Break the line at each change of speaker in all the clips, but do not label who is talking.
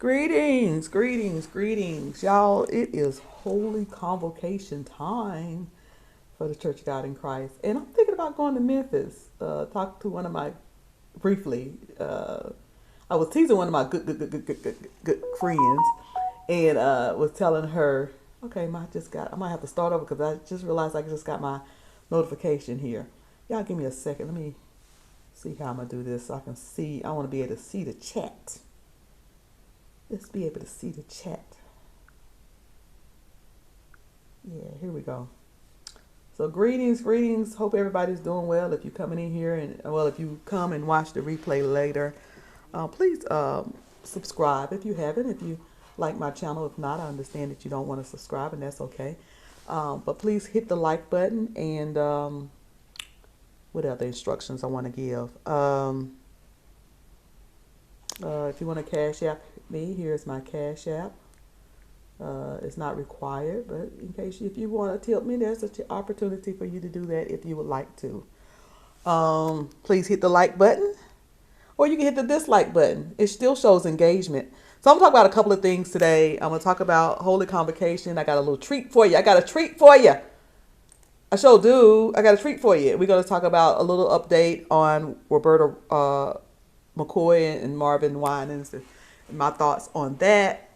Greetings, greetings, greetings. Y'all, it is Holy Convocation time for the Church of God in Christ. And I'm thinking about going to Memphis. Talked to one of my, briefly, I was teasing one of my good friends and was telling her, okay, I might have to start over because I just realized I just got my notification here. Y'all give me a second. Let me see how I'm going to do this so I can see. I want to be able to see the chat. Let's be able to see the chat. Yeah, here we go. So greetings. Hope everybody's doing well. If you're coming in here if you come and watch the replay later, please subscribe if you haven't. If you like my channel, if not, I understand that you don't want to subscribe, and that's okay. But please hit the like button and what other instructions I want to give. If you want to Cash App me, here's my Cash App. It's not required, but if you want to tip me, there's an opportunity for you to do that if you would like to. Please hit the like button, or you can hit the dislike button. It still shows engagement. So I'm going to talk about a couple of things today. I'm going to talk about Holy Convocation. I got a little treat for you. I got a treat for you. I sure do. I got a treat for you. We're going to talk about a little update on Roberta McCoy and Marvin Winans and my thoughts on that.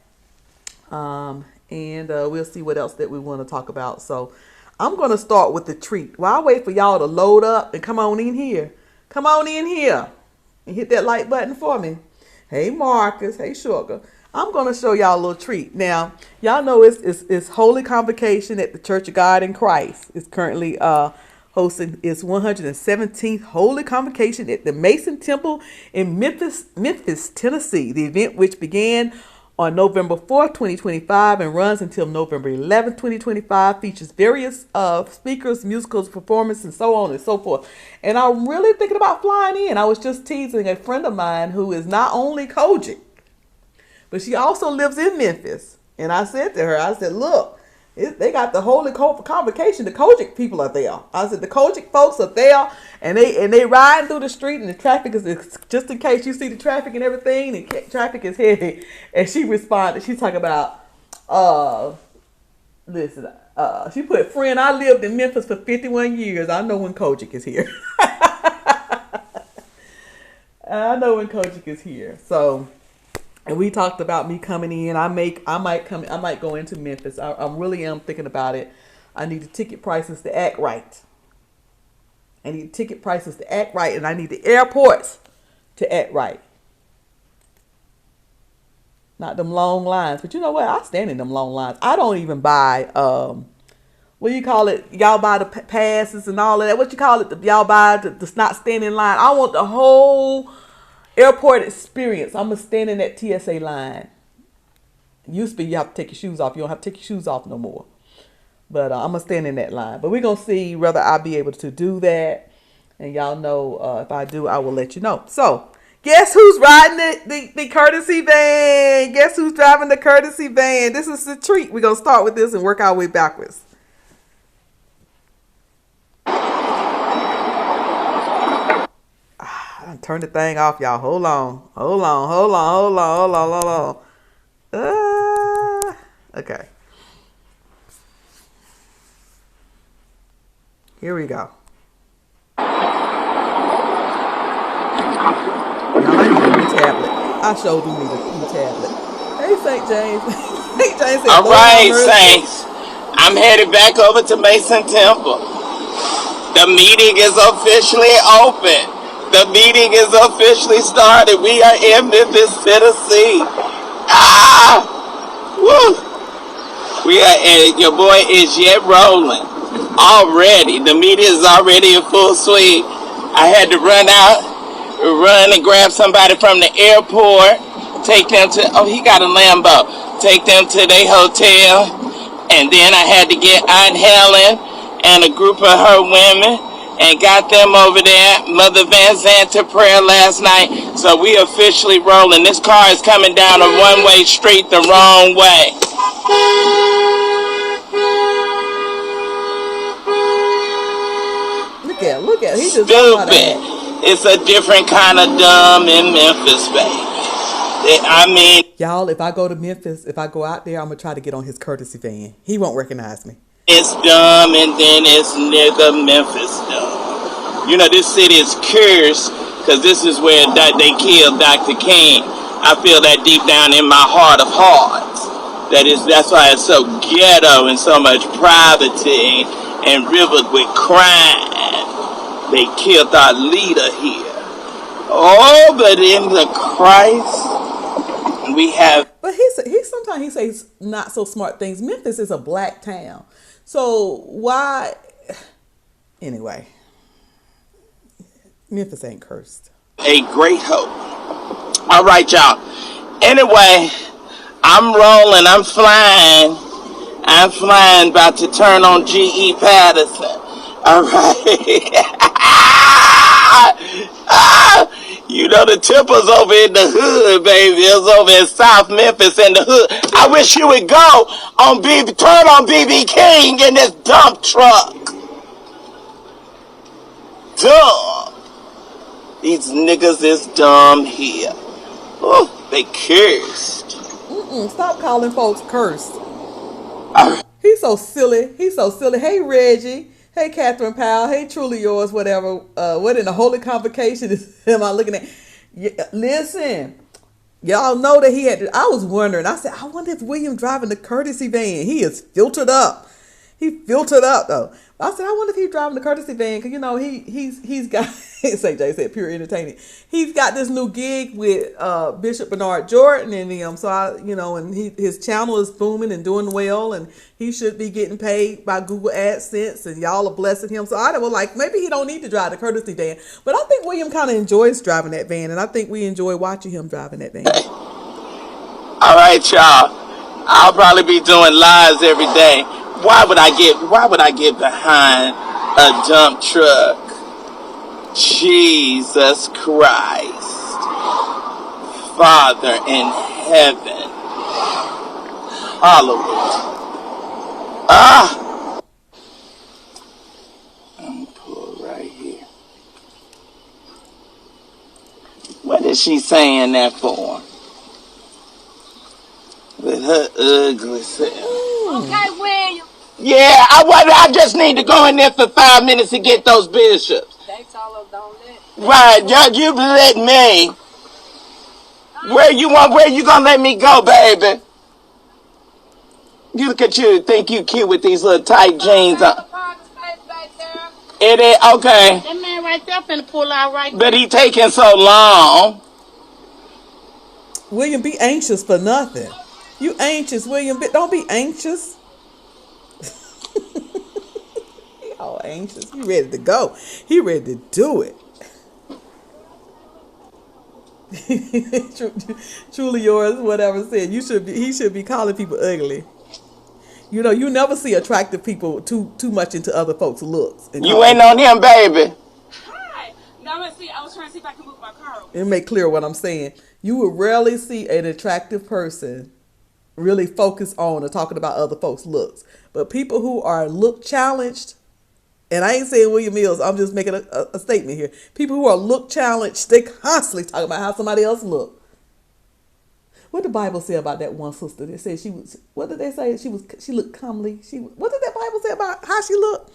And we'll see what else that we want to talk about. So I'm going to start with the treat. While I wait for y'all to load up and come on in here. Come on in here and hit that like button for me. Hey, Marcus. Hey, Sugar. I'm going to show y'all a little treat. Now, y'all know it's Holy Convocation at the Church of God in Christ. It's currently hosting its 117th Holy Convocation at the Mason Temple in Memphis, Tennessee. The event, which began on November 4th, 2025 and runs until November 11th, 2025, features various speakers, musicals, performances, and so on and so forth. And I'm really thinking about flying in. I was just teasing a friend of mine who is not only COGIC, but she also lives in Memphis. And I said to her, I said, look, they got the Holy Convocation. The COGIC people are there. I said, the COGIC folks are there, and they riding through the street, and the traffic is, just in case you see the traffic and everything, and traffic is heavy. And she responded, she's talking about, listen, she put, friend, I lived in Memphis for 51 years. I know when COGIC is here. I know when COGIC is here. So, and we talked about me coming in. I might go into Memphis. I really am thinking about it. I need the ticket prices to act right. I need ticket prices to act right, and I need the airports to act right. Not them long lines. But you know what? I stand in them long lines. I don't even buy, what do you call it? Y'all buy the passes and all of that. What you call it? Y'all buy the not stand in line. I want the whole airport experience. I'm going to stand in that TSA line. It used to be you have to take your shoes off. You don't have to take your shoes off no more. But I'm going to stand in that line. But we're going to see whether I'll be able to do that. And y'all know if I do, I will let you know. So, guess who's riding the Curtesy van? Guess who's driving the Curtesy van? This is the treat. We're going to start with this and work our way backwards. Turn the thing off, y'all. Hold on. Okay. Here we go. Y'all, I need a new tablet. I sure do need a new tablet. Hey, St. James. St. James said,
all right, Saints. I'm headed back over to Mason Temple. The meeting is officially open. The meeting is officially started. We are in Memphis, Tennessee. Woo! We are, and your boy is yet rolling already. The meeting is already in full swing. I had to run and grab somebody from the airport, take them to, he got a Lambo, take them to their hotel, and then I had to get Aunt Helen and a group of her women and got them over there. Mother Van Zandt to prayer last night. So we officially rolling. This car is coming down a one-way street the wrong way.
Look at, he just
stupid. It's a different kind of dumb in Memphis, baby. I mean,
Y'all, if I go to Memphis, if I go out there, I'm gonna try to get on his courtesy van. He won't recognize me.
it's dumb, and then it's nigga Memphis dumb. You know, this city is cursed because this is where they killed Dr. King. I feel that deep down in my heart of hearts. That's why it's so ghetto and so much poverty and rivered with crime. They killed our leader here. Oh, but in the Christ, we have.
But he sometimes he says not so smart things. Memphis is a black town, so why? Anyway, Memphis ain't cursed.
A great hope. All right, y'all. Anyway, I'm rolling. I'm flying. About to turn on G.E. Patterson. All right. You know the Temple's over in the hood, baby. It's over in South Memphis in the hood. I wish you would go on turn on BB King in this dump truck. Dumb. These niggas is dumb here. Oh, they cursed.
Stop calling folks cursed. He's so silly. Hey, Reggie. Hey, Catherine Powell. Hey, Truly Yours, whatever. What in the Holy Convocation am I looking at? Listen, y'all know that he had I was wondering. I said, I wonder if William driving the courtesy van. He is filtered up. He filtered up, though. I said, I wonder if he's driving the courtesy van. Because, you know, he's got, St. J said, pure entertaining. He's got this new gig with Bishop Bernard Jordan and them. So, and his channel is booming and doing well. And he should be getting paid by Google AdSense. And y'all are blessing him. So, I was like, maybe he don't need to drive the courtesy van. But I think William kind of enjoys driving that van. And I think we enjoy watching him driving that van.
All right, y'all. I'll probably be doing lives every day. Why would I get behind a dump truck? Jesus Christ. Father in heaven. Hallelujah. I'm pull right here. What is she saying that for? With her ugly self.
Okay, William.
Yeah, I just need to go in there for 5 minutes to get those bishops.
They told us don't let.
Right, you let me. Where you gonna let me go, baby? You look at you, think you cute with these little tight jeans on. It is okay.
That man right there finna pull out right there.
But he taking so long.
William, be anxious for nothing. You anxious, William. Don't be anxious. He all anxious. He ready to go. He ready to do it. Truly Yours, whatever said. He should be calling people ugly. You know, you never see attractive people too much into other folks' looks.
You ain't on him, baby.
Hi. No, I was trying to see if I can move my car over.
It make clear what I'm saying. You will rarely see an attractive person really focus on or talking about other folks' looks. But people who are look challenged, and I ain't saying William Mills, I'm just making a statement here. People who are look challenged, they constantly talk about how somebody else look. What did the Bible say about that one sister? They said she was, what did they say? She looked comely. What did that Bible say about how she looked?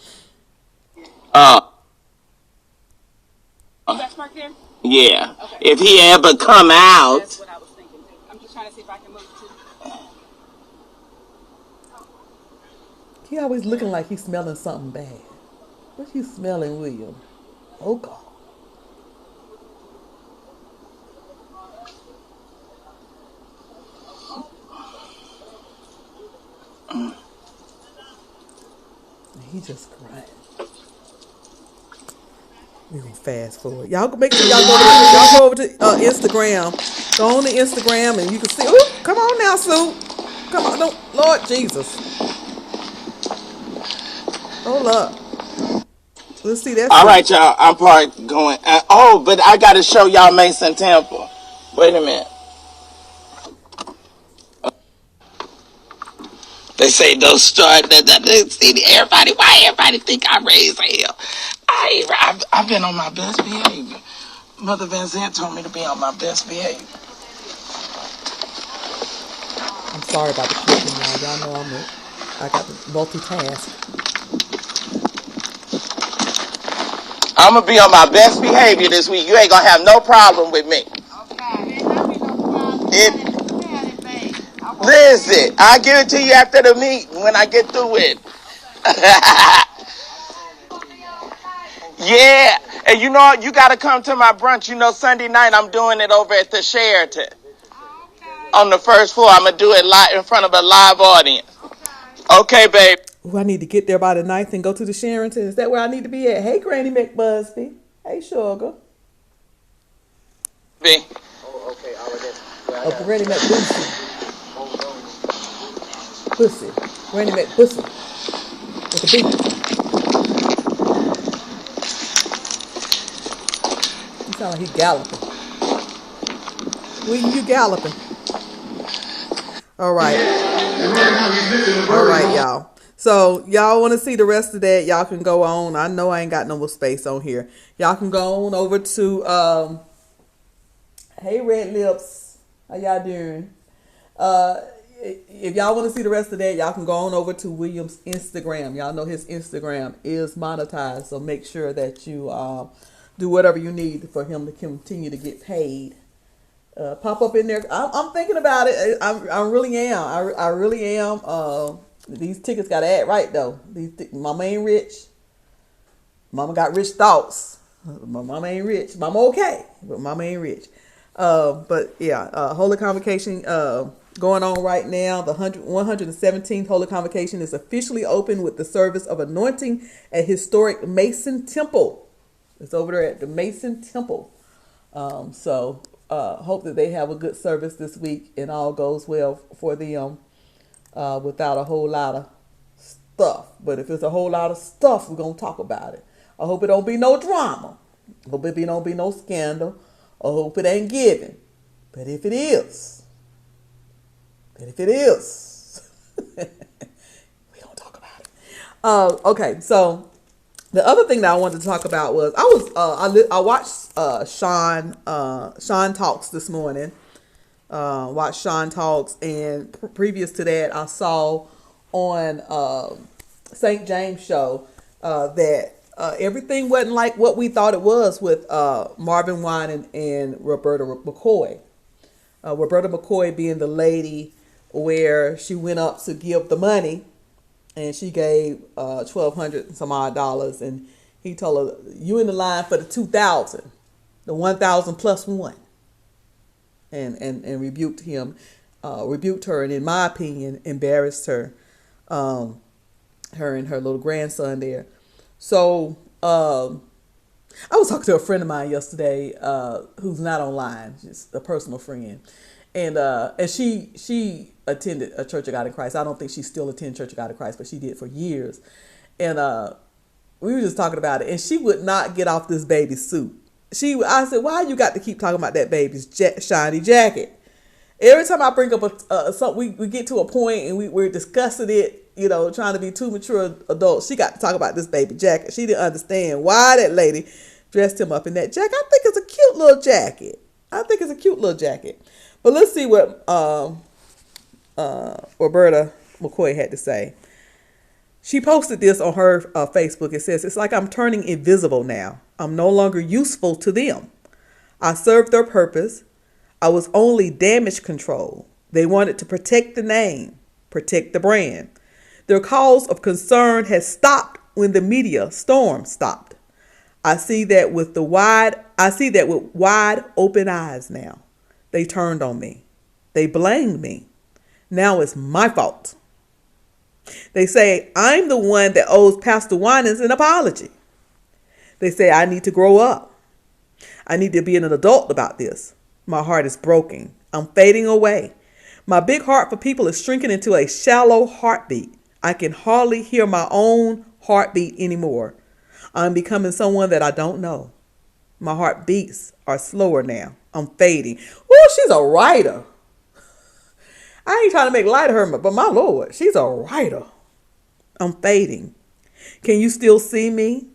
That's right there?
Yeah.
Okay.
If he ever come out.
That's what I was thinking too. I'm just trying to see if I can move too.
He always looking like he's smelling something bad. What you smelling, William? Oh, God. He just crying. We gonna fast forward. Y'all make sure y'all go over to Instagram. Go on to Instagram and you can see. Ooh, come on now, Sue. Come on, no, Lord Jesus. Hold up. Let's see that.
All right, y'all. I'm parked going. But I gotta show y'all Mason Temple. Wait a minute. They say don't start. Everybody, why everybody think I raised hell? I've been on my best behavior. Mother Van Zandt told me to be on my best behavior.
Sorry about the clicking, y'all. Y'all know I got to multitask.
I'm gonna be on my best behavior this week. You ain't gonna have no problem with me. Listen, I'll give it to you after the meeting when I get through it. Yeah, and you know you gotta come to my brunch. You know Sunday night I'm doing it over at the Sheraton on the first floor. I'm gonna do it live in front of a live audience. Okay, babe.
Ooh, I need to get there by the 9th and go to the Sheraton. Is that where I need to be at? Hey, Granny McBusby. Hey, Sugar.
B.
Granny McBussy. Bussy. Granny McBussy. With a B. You sound like he galloping. When you galloping? All right, y'all. So y'all want to see the rest of that? Y'all can go on. I know I ain't got no more space on here. Y'all can go on over to hey Red Lips, how y'all doing? If y'all want to see the rest of that, y'all can go on over to William's Instagram. Y'all know his Instagram is monetized, so make sure that you do whatever you need for him to continue to get paid. Pop up in there. I'm thinking about it. I really am. I really am. These tickets got to act right though. Mama ain't rich. Mama got rich thoughts. My mama ain't rich. Mama okay, but mama ain't rich. But yeah, Holy Convocation going on right now. The 117th Holy Convocation is officially open with the service of anointing at historic Mason Temple. It's over there at the Mason Temple. So hope that they have a good service this week and all goes well for them without a whole lot of stuff. But if it's a whole lot of stuff, we're going to talk about it. I hope it don't be no drama. I hope it don't be no scandal. I hope it ain't given. But if it is, we going to talk about it. Okay, so the other thing that I wanted to talk about was I watched Sean Talks this morning. Watched Sean Talks, and previous to that, I saw on St. James show that everything wasn't like what we thought it was with Marvin Wine and Roberta McCoy. Roberta McCoy being the lady where she went up to give the money. And she gave $1,200 and some odd dollars, and he told her, "You in the line for the 2,000, the 1,000 plus one," and rebuked her, and in my opinion, embarrassed her, her and her little grandson there. So I was talking to a friend of mine yesterday, who's not online, just a personal friend, and she attended a Church of God in Christ. I don't think she still attends Church of God in Christ, but she did for years. And we were just talking about it, and she would not get off this baby's suit. I said, "Why you got to keep talking about that baby's shiny jacket?" Every time I bring up something, we get to a point and we're discussing it, trying to be two mature adults. She got to talk about this baby jacket. She didn't understand why that lady dressed him up in that jacket. I think it's a cute little jacket. But let's see what Roberta McCoy had to say. She posted this on her Facebook. It says, "It's like I'm turning invisible now. I'm no longer useful to them. I served their purpose. I was only damage control. They wanted to protect the name, protect the brand. Their cause of concern has stopped when the media storm stopped. I see that with wide open eyes now. They turned on me. They blamed me. Now it's my fault. They say I'm the one that owes Pastor Winans an apology. They say I need to grow up. I need to be an adult about this. My heart is broken. I'm fading away. My big heart for people is shrinking into a shallow heartbeat. I can hardly hear my own heartbeat anymore. I'm becoming someone that I don't know. My heartbeats are slower now. I'm fading." Oh, she's a writer. I ain't trying to make light of her, but my Lord, she's a writer. "I'm fading. Can you still see me?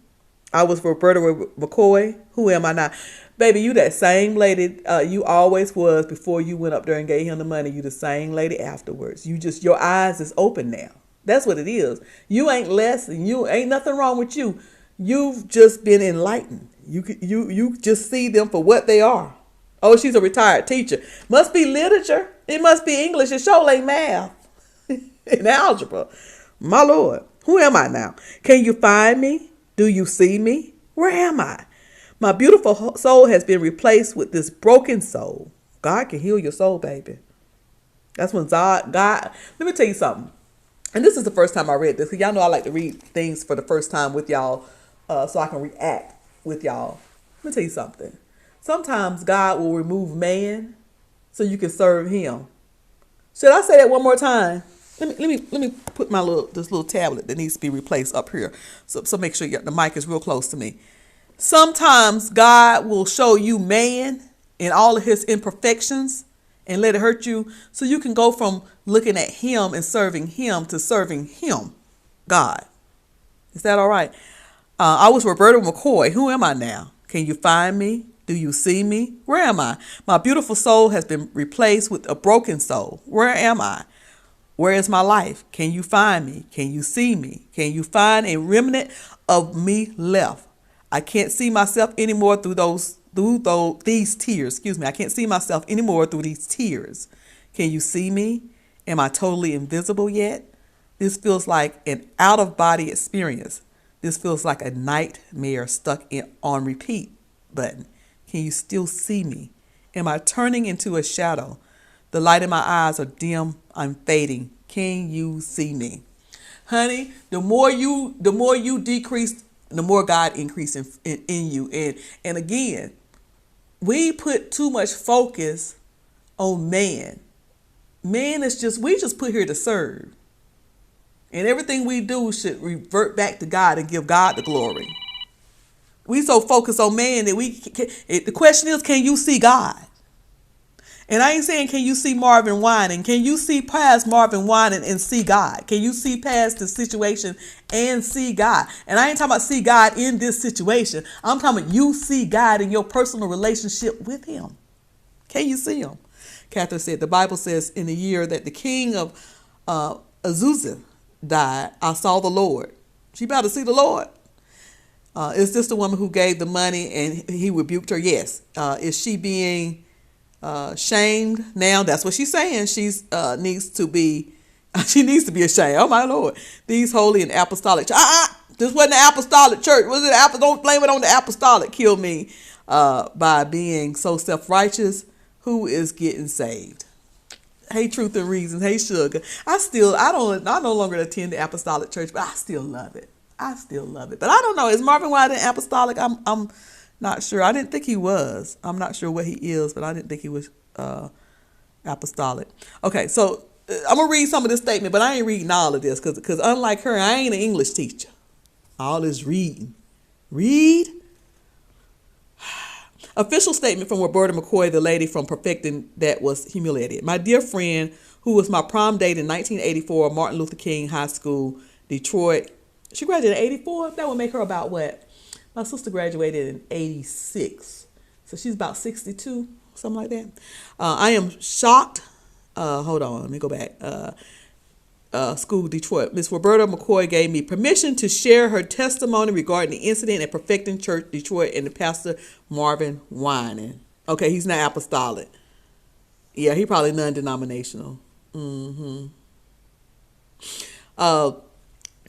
I was Roberta McCoy. Who am I now?" Baby, you that same lady you always was before you went up there and gave him the money. You the same lady afterwards. You just, your eyes is open now. That's what it is. You ain't less, and you ain't nothing wrong with you. You've just been enlightened. You just see them for what they are. Oh, she's a retired teacher. Must be literature. It must be English. It sure ain't math and algebra. My Lord, who am I now? Can you find me? Do you see me? Where am I? My beautiful soul has been replaced with this broken soul. God can heal your soul, baby. That's when God, let me tell you something. And this is the first time I read this, because y'all know I like to read things for the first time with y'all, so I can react with y'all. Let me tell you something. Sometimes God will remove man so you can serve him. Should I say that one more time? Let me put this little tablet that needs to be replaced up here. So make sure the mic is real close to me. Sometimes God will show you man in all of his imperfections and let it hurt you, so you can go from looking at him and serving him to serving him, God. Is that all right? I was Roberta McCoy. Who am I now? Can you find me? Do you see me? Where am I? My beautiful soul has been replaced with a broken soul. Where am I? Where is my life? Can you find me? Can you see me? Can you find a remnant of me left? I can't see myself anymore through these tears. Excuse me. I can't see myself anymore through these tears. Can you see me? Am I totally invisible yet? This feels like an out-of-body experience. This feels like a nightmare stuck on repeat button. Can you still see me? Am I turning into a shadow? The light in my eyes are dim. I'm fading. Can you see me? Honey, the more you decrease, the more God increases in you. And again, we put too much focus on man. Man is we just put here to serve. And everything we do should revert back to God and give God the glory. We so focused on man that the question is, can you see God? And I ain't saying, can you see Marvin whining? Can you see past Marvin whining and see God? Can you see past the situation and see God? And I ain't talking about see God in this situation. I'm talking about you see God in your personal relationship with him. Can you see him? Catherine said, the Bible says, in the year that the king of Azusa died, I saw the Lord. She about to see the Lord. Is this the woman who gave the money and he rebuked her? Yes. Is she being shamed now? That's what she's saying. She needs to be ashamed. Oh my Lord. These holy and apostolic this wasn't the apostolic church. Was it don't blame it on the apostolic. Kill me by being so self-righteous. Who is getting saved? Hey, Truth and Reason. Hey, Sugar. I no longer attend the apostolic church, but I still love it. But I don't know. Is Marvin Wine an apostolic? I'm not sure. I didn't think he was. I'm not sure what he is, but I didn't think he was apostolic. Okay, so I'm going to read some of this statement, but I ain't reading all of this because unlike her, I ain't an English teacher. All this reading. Read. Official statement from Roberta McCoy, the lady from Perfecting That Was Humiliated. My dear friend, who was my prom date in 1984, Martin Luther King High School, Detroit. She graduated in 84. That would make her about what? My sister graduated in 86. So she's about 62, something like that. I am shocked. Hold on. Let me go back. School, Detroit. Miss Roberta McCoy gave me permission to share her testimony regarding the incident at Perfecting Church, Detroit, and the pastor Marvin whining. Okay, he's not apostolic. Yeah, he probably non-denominational.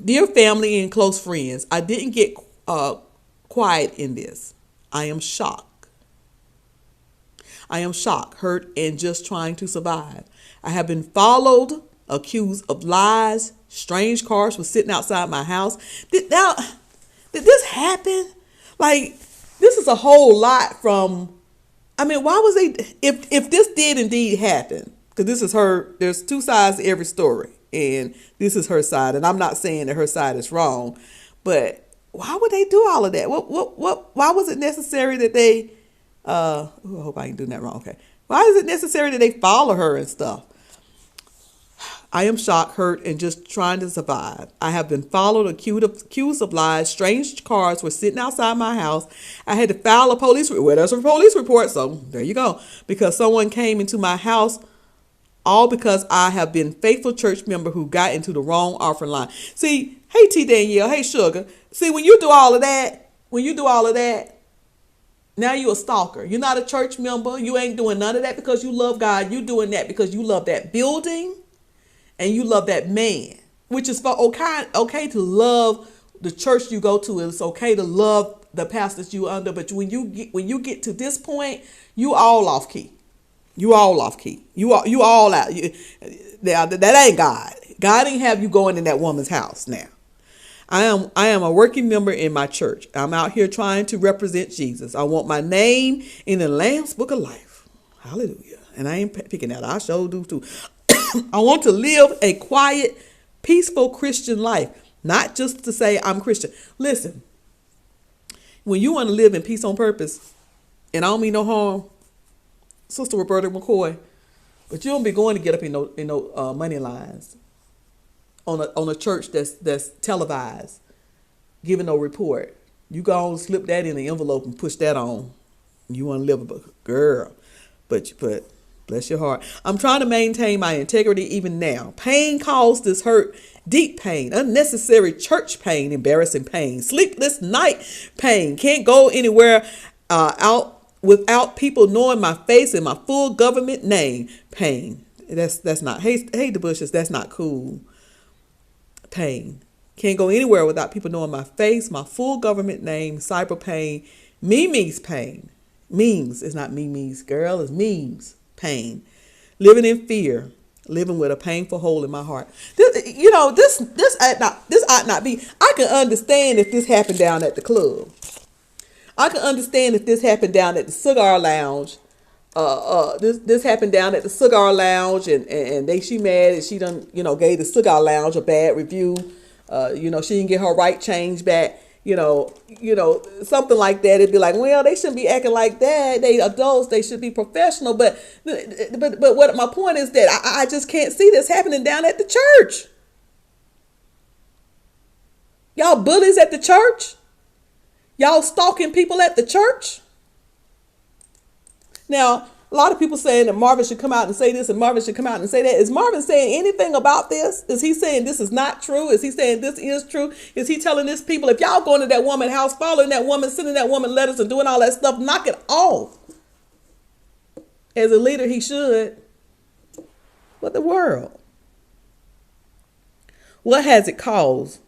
Dear family and close friends, I didn't get quiet in this. I am shocked. Hurt, and just trying to survive. I have been followed, accused of lies. Strange cars were sitting outside my house. Did this happen? Like, this is a whole lot from, why was they, if this did indeed happen, because this is her, there's two sides to every story, and this is her side, and I'm not saying that her side is wrong, but why would they do all of that? Why was it necessary that they, I hope I ain't doing that wrong, okay. Why is it necessary that they follow her and stuff? I am shocked, hurt, and just trying to survive. I have been followed, accused of lies. Strange cars were sitting outside my house. I had to file a police report. Well, there's a police report, so there you go. Because someone came into my house, all because I have been faithful church member who got into the wrong offering line. See, hey T Danielle, hey Sugar. See, when you do all of that, now you a stalker. You're not a church member. You ain't doing none of that because you love God. You doing that because you love that building and you love that man, which is for okay to love the church you go to. It's okay to love the pastors you under. But when you get to this point, you all off key. You all off key. You all out. That ain't God. God ain't have you going in that woman's house now. I am a working member in my church. I'm out here trying to represent Jesus. I want my name in the Lamb's Book of Life. Hallelujah. And I ain't picking that. I sure do too. I want to live a quiet, peaceful Christian life, not just to say I'm Christian. Listen, when you want to live in peace on purpose, and I don't mean no harm, Sister Roberta McCoy, but you don't be going to get up in no money lines on a church that's televised, giving no report. You go and slip that in the envelope and push that on. You want to live a girl, but bless your heart. I'm trying to maintain my integrity even now. Pain caused this hurt, deep pain, unnecessary church pain, embarrassing pain, sleepless night pain. Can't go anywhere out without people knowing my face and my full government name. Pain. That's not. Hey the Bushes. That's not cool. Pain. Can't go anywhere without people knowing my face, my full government name, cyber pain, Mimi's pain. Memes. It's not Mimi's, girl. It's memes. Pain. Living in fear. Living with a painful hole in my heart. This ought not be. I can understand if this happened down at the club. I can understand if this happened down at the cigar lounge. This happened down at the cigar lounge, and she mad and she done gave the cigar lounge a bad review. She didn't get her right change back. Something like that. It'd be like, well, they shouldn't be acting like that. They adults. They should be professional. But what my point is that I just can't see this happening down at the church. Y'all bullies at the church. Y'all stalking people at the church. Now, a lot of people saying that Marvin should come out and say this and Marvin should come out and say that. Is Marvin saying anything about this? Is he saying this is not true? Is he saying this is true? Is he telling this people, if y'all going to that woman's house, following that woman, sending that woman letters and doing all that stuff, knock it off? As a leader, he should. What the world? What has it caused?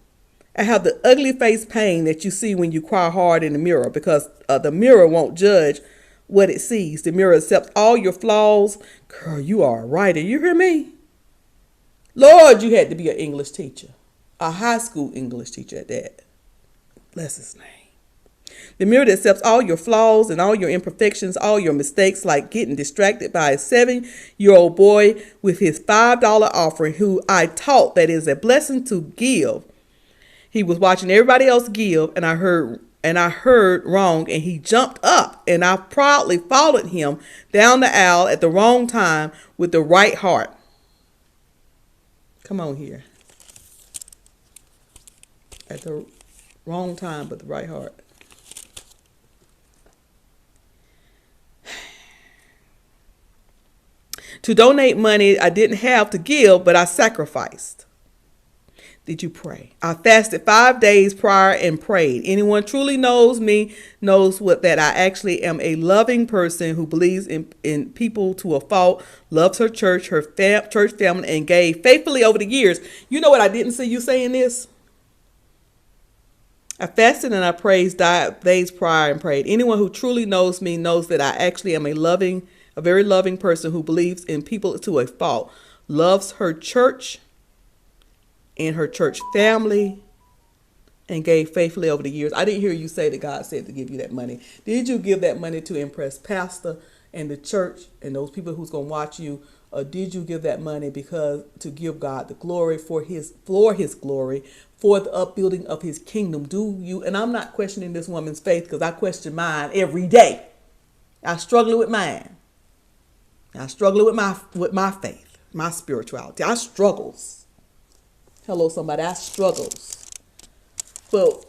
I have the ugly face pain that you see when you cry hard in the mirror, because the mirror won't judge what it sees. The mirror accepts all your flaws. Girl, you are a writer. You hear me? Lord, you had to be an English teacher, a high school English teacher at that. Bless his name. The mirror that accepts all your flaws and all your imperfections, all your mistakes, like getting distracted by a 7-year-old boy with his $5 offering, who I taught that is a blessing to give. He was watching everybody else give, and I heard wrong, and he jumped up, and I proudly followed him down the aisle at the wrong time with the right heart. Come on here. At the wrong time, but the right heart. To donate money I didn't have to give, but I sacrificed. Did you pray? I fasted 5 days prior and prayed. Anyone truly knows me knows that I actually am a loving person who believes in people to a fault, loves her church, church family, and gave faithfully over the years. You know what I didn't see you saying this? I fasted and I prayed days prior and prayed. Anyone who truly knows me knows that I actually am a very loving person who believes in people to a fault, loves her church and her church family, and gave faithfully over the years. I didn't hear you say that God said to give you that money. Did you give that money to impress pastor and the church and those people who's going to watch you? Or did you give that money because to give God the glory for his glory, for the upbuilding of his kingdom? Do you? And I'm not questioning this woman's faith, because I question mine every day. I struggle with mine. I struggle with my faith. my spirituality. I struggles. Hello, somebody. I struggles. But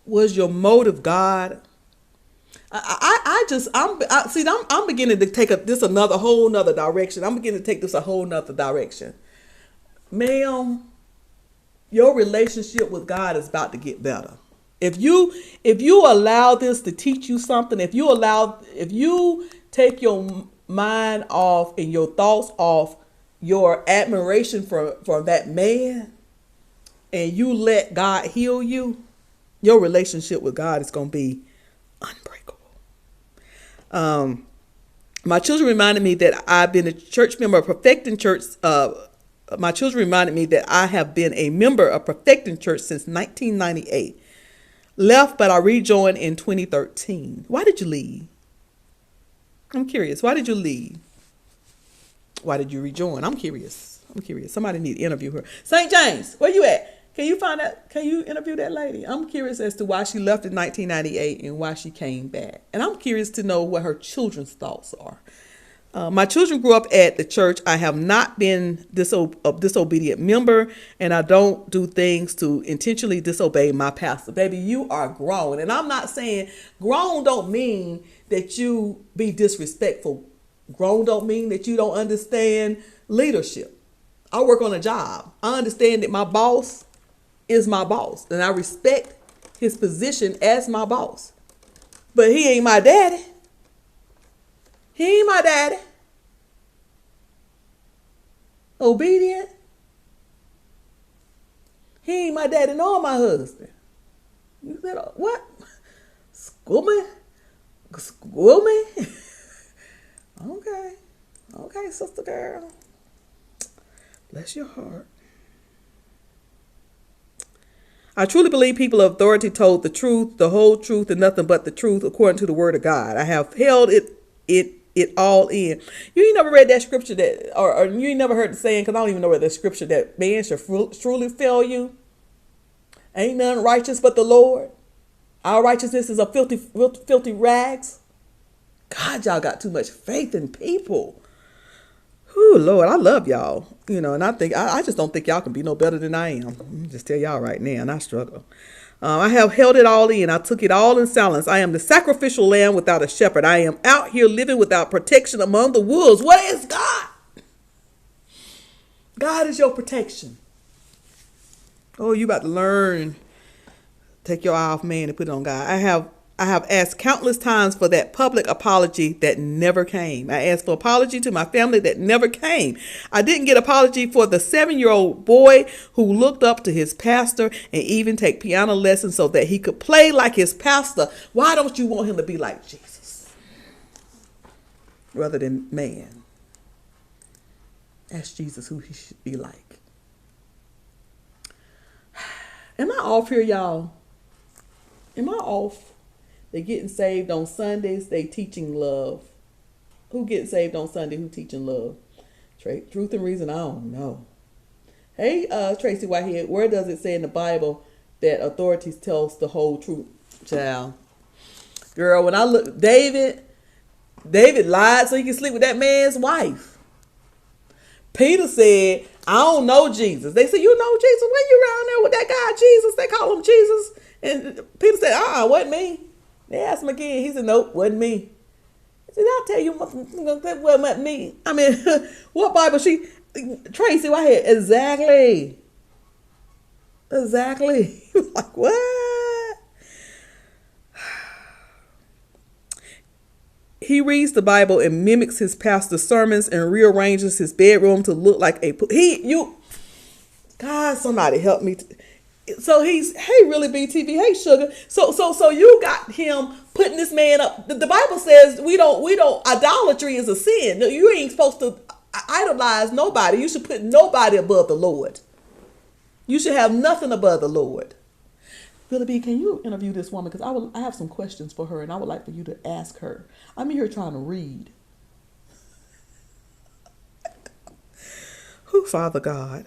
was your motive God? I'm beginning to take this another whole nother direction. I'm beginning to take this a whole nother direction. Ma'am, your relationship with God is about to get better. If you allow this to teach you something, if you take your mind off and your thoughts off your admiration for that man, and you let God heal you, your relationship with God is going to be unbreakable. My children reminded me that I've been a church member of Perfecting Church. My children reminded me that I have been a member of Perfecting Church since 1998. Left, but I rejoined in 2013. Why did you leave? I'm curious. Why did you leave? Why did you rejoin? I'm curious. Somebody need to interview her. St. James, where you at? Can you interview that lady? I'm curious as to why she left in 1998 and why she came back. And I'm curious to know what her children's thoughts are. My children grew up at the church. I have not been a disobedient member, and I don't do things to intentionally disobey my pastor. Baby, you are grown. And I'm not saying grown don't mean that you be disrespectful. Grown don't mean that you don't understand leadership. I work on a job. I understand that my boss is my boss, and I respect his position as my boss. But he ain't my daddy. He ain't my daddy. Obedient. He ain't my daddy nor my husband. You said, what? School me? Okay, sister girl. Bless your heart. I truly believe people of authority told the truth, the whole truth, and nothing but the truth according to the word of God. I have held it all in. You ain't never read that scripture or you ain't never heard the saying, because I don't even know where the scripture that man shall truly fail you. Ain't none righteous but the Lord. Our righteousness is a filthy rags. God, y'all got too much faith in people. Whew, Lord, I love y'all. And I just don't think y'all can be no better than I am. Let me just tell y'all right now, and I struggle. I have held it all in. I took it all in silence. I am the sacrificial lamb without a shepherd. I am out here living without protection among the wolves. What is God? God is your protection. Oh, you about to learn. Take your eye off man and put it on God. I have asked countless times for that public apology that never came. I asked for apology to my family that never came. I didn't get apology for the 7-year-old boy who looked up to his pastor and even take piano lessons so that he could play like his pastor. Why don't you want him to be like Jesus rather than man? Ask Jesus who he should be like. Am I off here, y'all? Am I off? They getting saved on Sundays. They teaching love. Who getting saved on Sunday? Who teaching love? Truth and reason, I don't know. Hey, Tracy Whitehead, where does it say in the Bible that authorities tell us the whole truth? Child. Girl, when I look, David lied so he could sleep with that man's wife. Peter said, I don't know Jesus. They said, you know Jesus? When you around there with that guy Jesus? They call him Jesus. And Peter said, wasn't me. They asked him again. He said, nope, wasn't me. He said, I'll tell you, that wasn't me. I mean, what Bible Tracy, I had exactly. Like, what? He reads the Bible and mimics his pastor's sermons and rearranges his bedroom to look like God, somebody help me. So hey, really, BTV, hey, sugar. So you got him putting this man up. The Bible says we don't, idolatry is a sin. No, you ain't supposed to idolize nobody. You should put nobody above the Lord. You should have nothing above the Lord. Billy B, can you interview this woman? Because I have some questions for her, and I would like for you to ask her. I'm here trying to read. Who, Father God?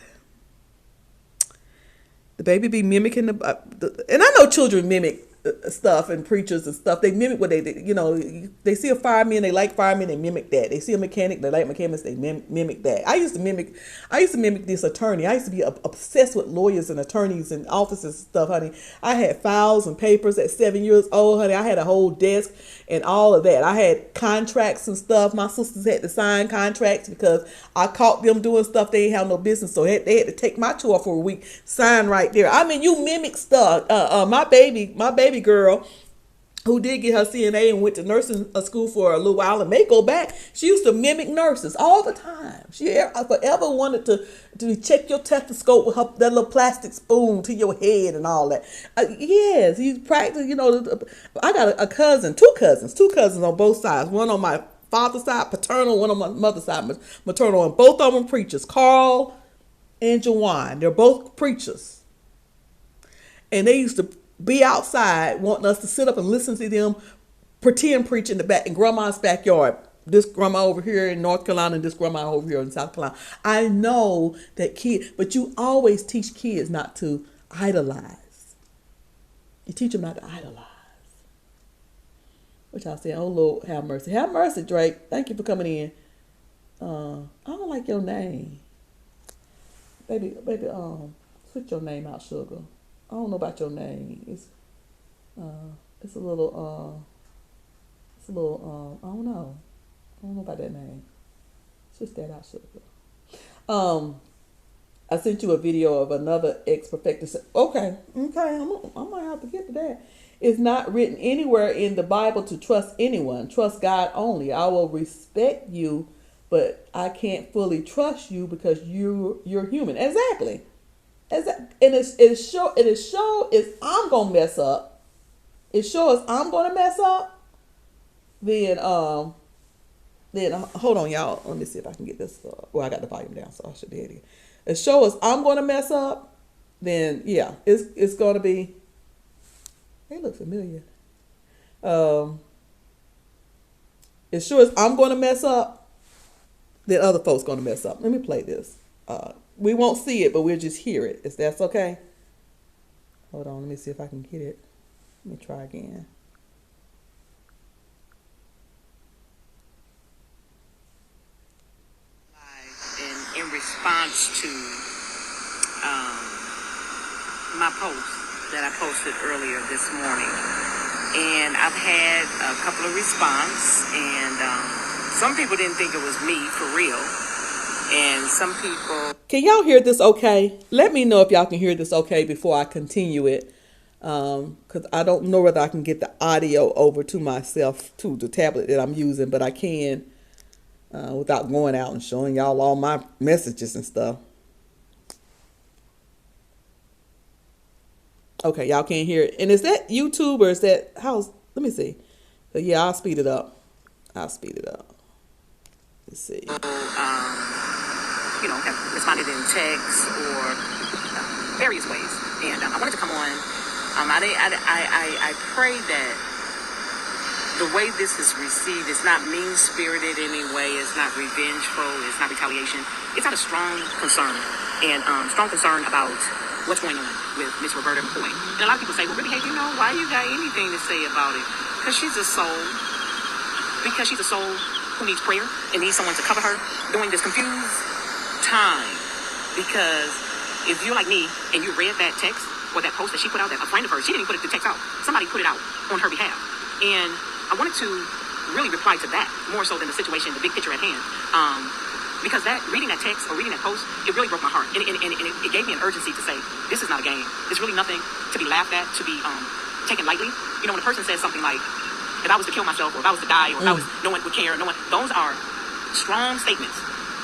The baby be mimicking and I know children mimic stuff and preachers and stuff. They mimic what they see a fireman, they like firemen, they mimic that. They see a mechanic, they like mechanics, they mimic that. I used to mimic this attorney. I used to be obsessed with lawyers and attorneys and offices and stuff, honey. I had files and papers at 7 years old, honey. I had a whole desk and all of that. I had contracts and stuff. My sisters had to sign contracts because I caught them doing stuff they ain't have no business. So they had to take my tour for a week, sign right there. I mean, you mimic stuff. My baby girl, who did get her CNA and went to nursing school for a little while and may go back, she used to mimic nurses all the time. She forever wanted to check your stethoscope with that little plastic spoon to your head and all that. Yes, he's practicing. I got two cousins on both sides. One on my father's side, paternal, one on my mother's side, maternal, and both of them preachers. Carl and Jawan, they're both preachers. And they used to be outside wanting us to sit up and listen to them pretend preach in the back in grandma's backyard. This grandma over here in North Carolina and this grandma over here in South Carolina. I know that but you always teach kids not to idolize. You teach them not to idolize. Which I'll say, oh Lord, have mercy. Have mercy, Drake. Thank you for coming in. I don't like your name. Baby, switch your name out, sugar. I don't know about your name. It's a little, I don't know. I don't know about that name. Switch that out, sugar. I sent you a video of another ex-perfecter. Okay, I might have to get to that. It's not written anywhere in the Bible to trust anyone. Trust God only. I will respect you, but I can't fully trust you because you're human. Exactly. And it's sure if I'm gonna mess up. It's sure as I'm gonna mess up. Then hold on, y'all. Let me see if I can get this. I got the volume down, so I should be here. As sure as I'm gonna mess up, then yeah, it's gonna be. They look familiar. As sure as I'm gonna mess up, then other folks gonna mess up. Let me play this. We won't see it, but we'll just hear it. If that's okay. Hold on, let me see if I can get it. Let me try again.
In response to my post that I posted earlier this morning, and I've had a couple of responses, and some people didn't think it was me for real. And some people...
Can y'all hear this okay? Let me know if y'all can hear this okay before I continue it. Because I don't know whether I can get the audio over to myself, to the tablet that I'm using. But I can without going out and showing y'all all my messages and stuff. Okay, y'all can't hear it. And is that YouTube or is that... Let me see. So yeah, I'll speed it up. Let's see.
Have responded in text or various ways. And I wanted to come on. I pray that the way this is received is not mean-spirited in any way. It's not revengeful. It's not retaliation. It's out of strong concern and strong concern about what's going on with Miss Roberta McCoy. And a lot of people say, well, really, hey, why you got anything to say about it? Because she's a soul. Because she's a soul who needs prayer and needs someone to cover her during this confused time. Because if you're like me and you read that text or that post that she put out, that a friend of hers, she didn't even put the text out. Somebody put it out on her behalf. And I wanted to really reply to that more so than the situation, the big picture at hand. Because reading that text or reading that post, it really broke my heart. And it gave me an urgency to say, this is not a game. It's really nothing to be laughed at, to be taken lightly. When a person says something like, if I was to kill myself, or if I was to die, or if no one would care, those are strong statements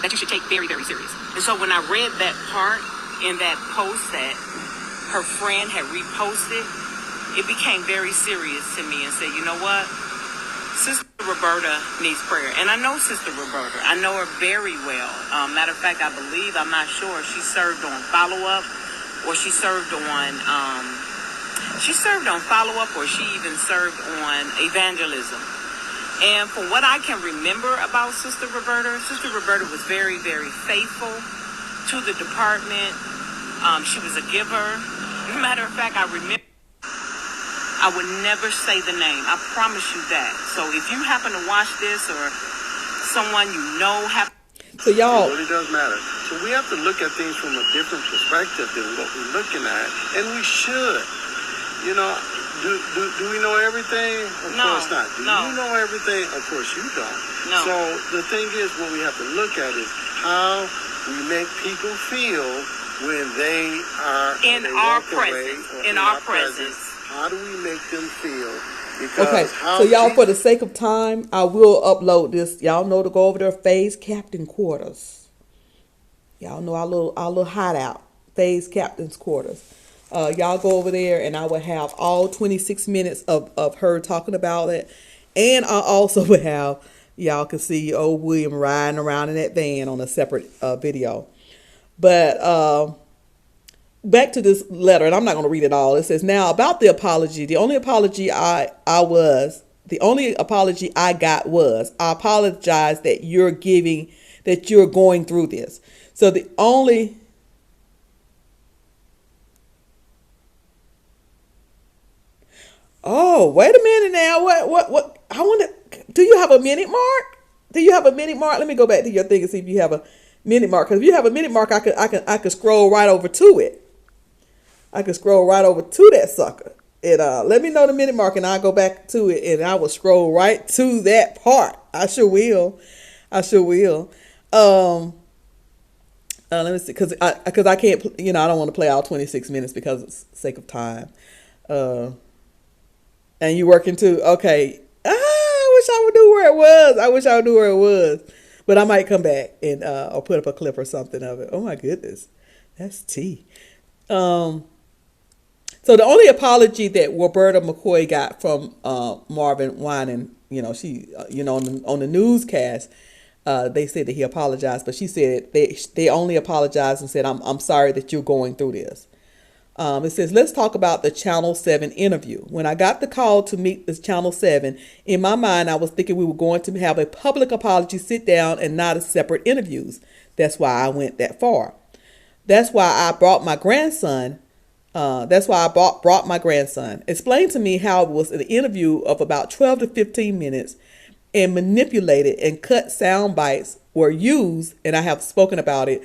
that you should take very, very serious. And so when I read that part in that post that her friend had reposted, it became very serious to me and said, you know what? Sister Roberta needs prayer. And I know Sister Roberta. I know her very well. Matter of fact, I'm not sure, she served on follow-up, or she served on follow-up, or she even served on evangelism. And from what I can remember about Sister Roberta was very, very faithful to the department. She was a giver. Matter of fact, I I would never say the name. I promise you that. So if you happen to watch this or someone you know happen.
So y'all,
it really does matter. So we have to look at things from a different perspective than what we're looking at, and we should. You know, do we know everything? Of course not. Do you know everything? Of course you don't.
No.
So the thing is, what we have to look at is how we make people feel when they are
in our presence. In our presence.
How do we make them feel? Because
okay, so y'all, for the sake of time, I will upload this. Y'all know to go over there, Phase Captain Quarters. Y'all know our little hideout, Phase Captain's Quarters. Y'all go over there, and I will have all 26 minutes of her talking about it. And I also will have, y'all can see old William riding around in that van on a separate video. But back to this letter, and I'm not going to read it all. It says, now about the apology, the only apology I got was, I apologize that you're going through this. So the only, oh, wait a minute now. What, I wonder, do you have a minute mark? Let me go back to your thing and see if you have a minute mark. Because if you have a minute mark, I could scroll right over to it. I can scroll right over to that sucker. And let me know the minute mark, and I'll go back to it, and I will scroll right to that part. I sure will. Let me see, because I can't, I don't want to play all 26 minutes because it's sake of time. And you working too? Okay. I wish I knew where it was. But I might come back and or put up a clip or something of it. Oh my goodness, that's tea. So the only apology that Roberta McCoy got from Marvin Winans, she, on the newscast, they said that he apologized, but she said they only apologized and said, I'm sorry that you're going through this. It says, let's talk about the Channel 7 interview. When I got the call to meet this Channel 7, in my mind, I was thinking we were going to have a public apology sit down and not a separate interviews. That's why I went that far. That's why I brought my grandson. Brought my grandson. Explain to me how it was an interview of about 12 to 15 minutes and manipulated and cut sound bites were used, and I have spoken about it.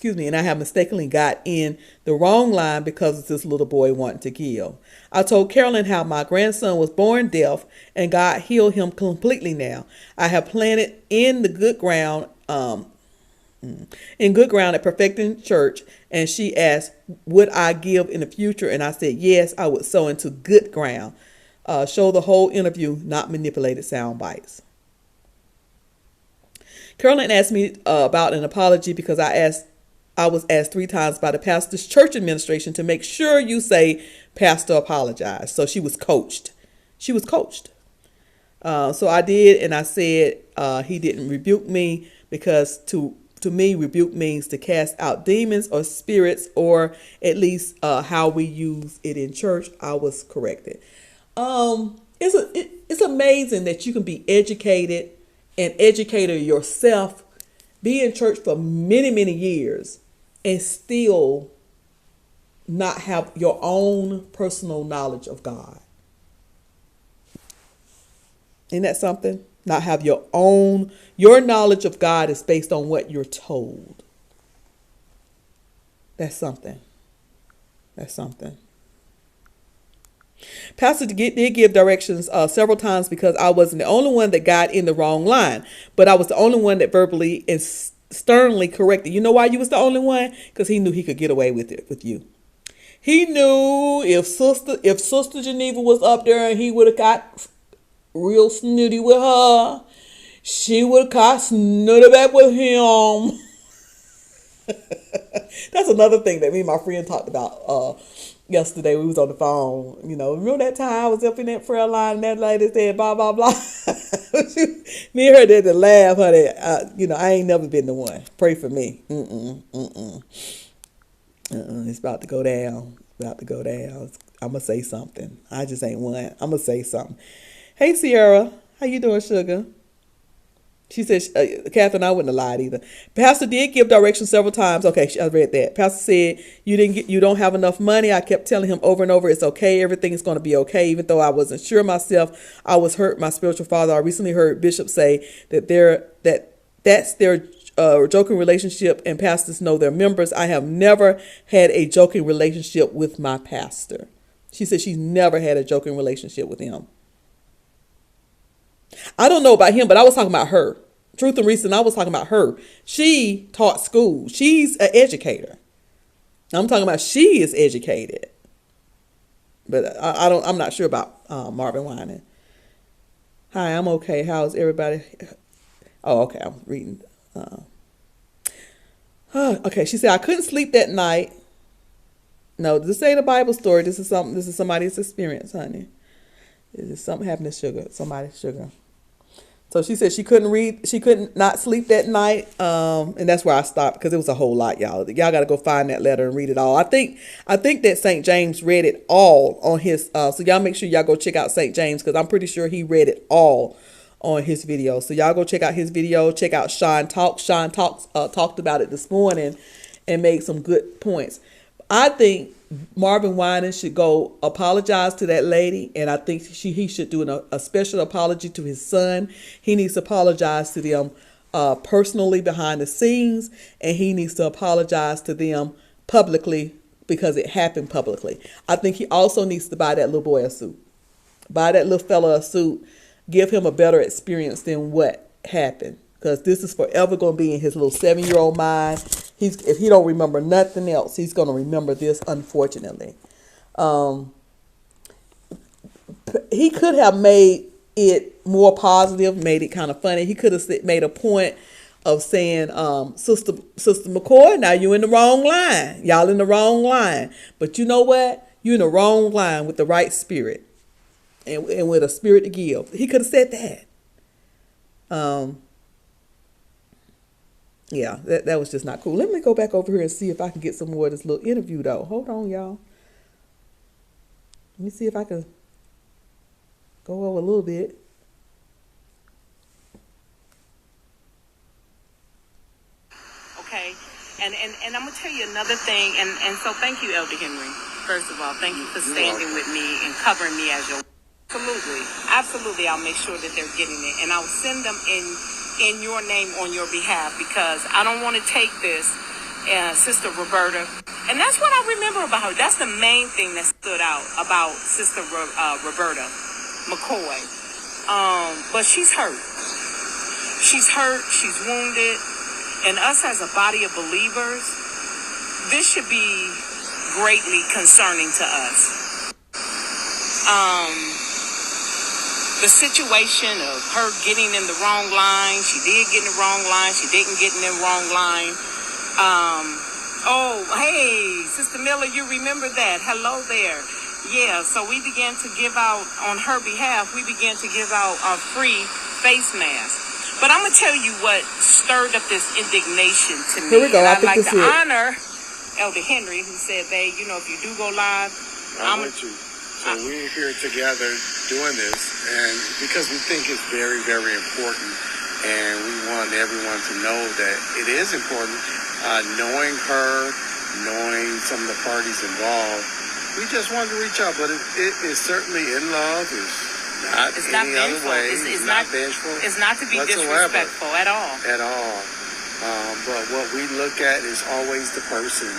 And I have mistakenly got in the wrong line because this little boy wanted to kill. I told Carolyn how my grandson was born deaf and God healed him completely now. I have planted in the good ground, at Perfecting Church, and she asked, would I give in the future? And I said, yes, I would sow into good ground. Show the whole interview, not manipulated sound bites. Carolyn asked me about an apology because I was asked 3 times by the pastor's church administration to make sure you say pastor apologized. So she was coached. So I did, and I said he didn't rebuke me because to me, rebuke means to cast out demons or spirits, or at least how we use it in church. I was corrected. It's amazing that you can be educated and educator yourself, be in church for many, many years, and still not have your own personal knowledge of God. Isn't that something? Not have your knowledge of God is based on what you're told. That's something. Pastor did give directions several times because I wasn't the only one that got in the wrong line, but I was the only one that verbally and sternly corrected. You know why you was the only one? Because he knew he could get away with it with you. He knew if Sister Geneva was up there and he would have got real snooty with her, she would have got snooty back with him. That's another thing that me and my friend talked about yesterday. We was on the phone. Remember that time I was up in that prayer line and that lady said blah blah blah. Me and her did the laugh, honey. I ain't never been the one. Pray for me. It's about to go down. I'm gonna say something. I just ain't one. I'm gonna say something. Hey Sierra, how you doing, sugar? She said, Catherine, I wouldn't have lied either. Pastor did give directions several times. Okay, I read that. Pastor said, you don't have enough money. I kept telling him over and over, it's okay. Everything's going to be okay. Even though I wasn't sure myself, I was hurt. My spiritual father, I recently heard Bishop say that's their joking relationship, and pastors know their members. I have never had a joking relationship with my pastor. She said she's never had a joking relationship with him. I don't know about him, but I was talking about her. Truth and reason, I was talking about her. She taught school. She's an educator. I'm talking about she is educated. But I'm not sure about Marvin Winan. Hi, I'm okay. How's everybody? Oh, okay. I'm reading. Okay, she said, I couldn't sleep that night. No, this ain't a Bible story. This is somebody's experience, honey. This is something happened to somebody's sugar. So she said she couldn't not sleep that night. And that's where I stopped, because it was a whole lot, y'all. Y'all got to go find that letter and read it all. I think that St. James read it all on his, so y'all make sure y'all go check out St. James, because I'm pretty sure he read it all on his video. So y'all go check out his video. Check out Sean Talks. Sean Talks talked about it this morning and made some good points. I think Marvin Winan should go apologize to that lady, and I think he should do a special apology to his son. He needs to apologize to them personally behind the scenes, and he needs to apologize to them publicly because it happened publicly. I think he also needs to buy that little boy a suit. Buy that little fella a suit. Give him a better experience than what happened, because this is forever going to be in his little 7-year-old mind. If he don't remember nothing else, he's going to remember this, unfortunately. He could have made it more positive, made it kind of funny. He could have made a point of saying, Sister McCoy, now you're in the wrong line. Y'all in the wrong line. But you know what? You're in the wrong line with the right spirit and with a spirit to give. He could have said that. Yeah, that was just not cool. Let me go back over here and see if I can get some more of this little interview, though. Hold on, y'all. Let me see if I can go over a little bit.
Okay, and I'm going to tell you another thing, and so thank you, Elder Henry. First of all, thank you for standing with me and covering me as your... Absolutely, I'll make sure that they're getting it, and I'll send them in your name on your behalf, because I don't want to take this, Sister Roberta, and that's what I remember about her. That's the main thing that stood out about Sister Roberta McCoy. But she's hurt. She's wounded, and us as a body of believers, this should be greatly concerning to us. The situation of her getting in the wrong line. She did get in the wrong line. She didn't get in the wrong line. Oh, hey, Sister Miller, you remember that. Hello there. Yeah, so we began to give out, on her behalf, we began to give out a free face mask. But I'm going to tell you what stirred up this indignation to me.
Here we go.
And I'd like to
it.
honor Elder Henry, who said, babe, you know, if you do go live,
I'm with you. So we're here together doing this, and because we think it's very, very important, and we want everyone to know that it is important. Knowing her, knowing some of the parties involved, we just wanted to reach out, but it is certainly in love. It's not any other way. It's not vengeful.
It's not to be
whatsoever.
Disrespectful at all.
At all. But what we look at is always the person.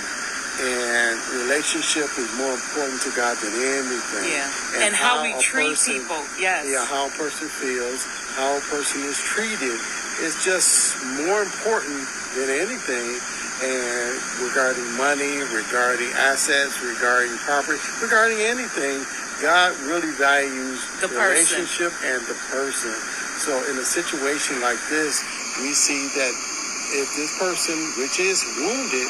And relationship is more important to God than anything.
Yeah. And how we treat people. Yes.
Yeah, how a person feels, how a person is treated is just more important than anything. And regarding money, regarding assets, regarding property, regarding anything, God really values the relationship and the person. So in a situation like this, we see that if this person, which is wounded,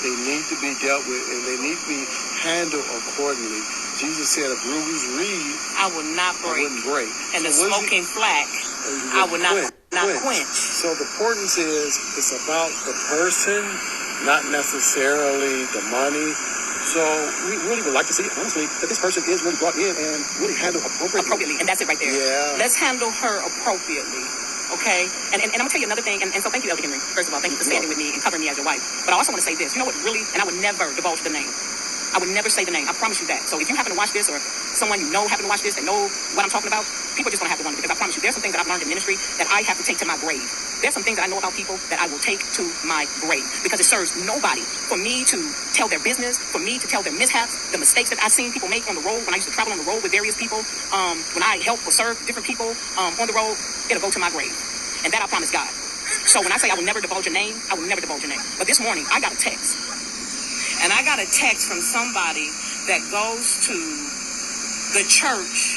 they need to be dealt with, and they need to be handled accordingly. Jesus said, a bruised reed
I will not break.
I wouldn't break.
And the smoking flax I would not quench. So
the importance is, it's about the person, not necessarily the money. So we really would like to see, honestly, that this person is really brought in and really handled appropriately.
And that's it right there.
Yeah.
Let's handle her appropriately. okay? And I'm gonna tell you another thing, and so thank you, Elder Henry. First of all, thank you for standing with me and covering me as your wife. But I also want to say this. You know what, really, and I would never divulge the name. I would never say the name. I promise you that. So if you happen to watch this, or someone you know happen to watch this and know what I'm talking about, people are just gonna have to wonder, because I promise you, there's some things that I've learned in ministry that I have to take to my grave. There's some things that I know about people that I will take to my grave, because it serves nobody for me to tell their business, for me to tell their mishaps, the mistakes that I've seen people make on the road when I used to travel on the road with various people, when I help or serve different people on the road. It'll go to my grave, and that I promise God. So when I say I will never divulge your name, I will never divulge your name. But this morning I got a text, and I got a text from somebody that goes to the church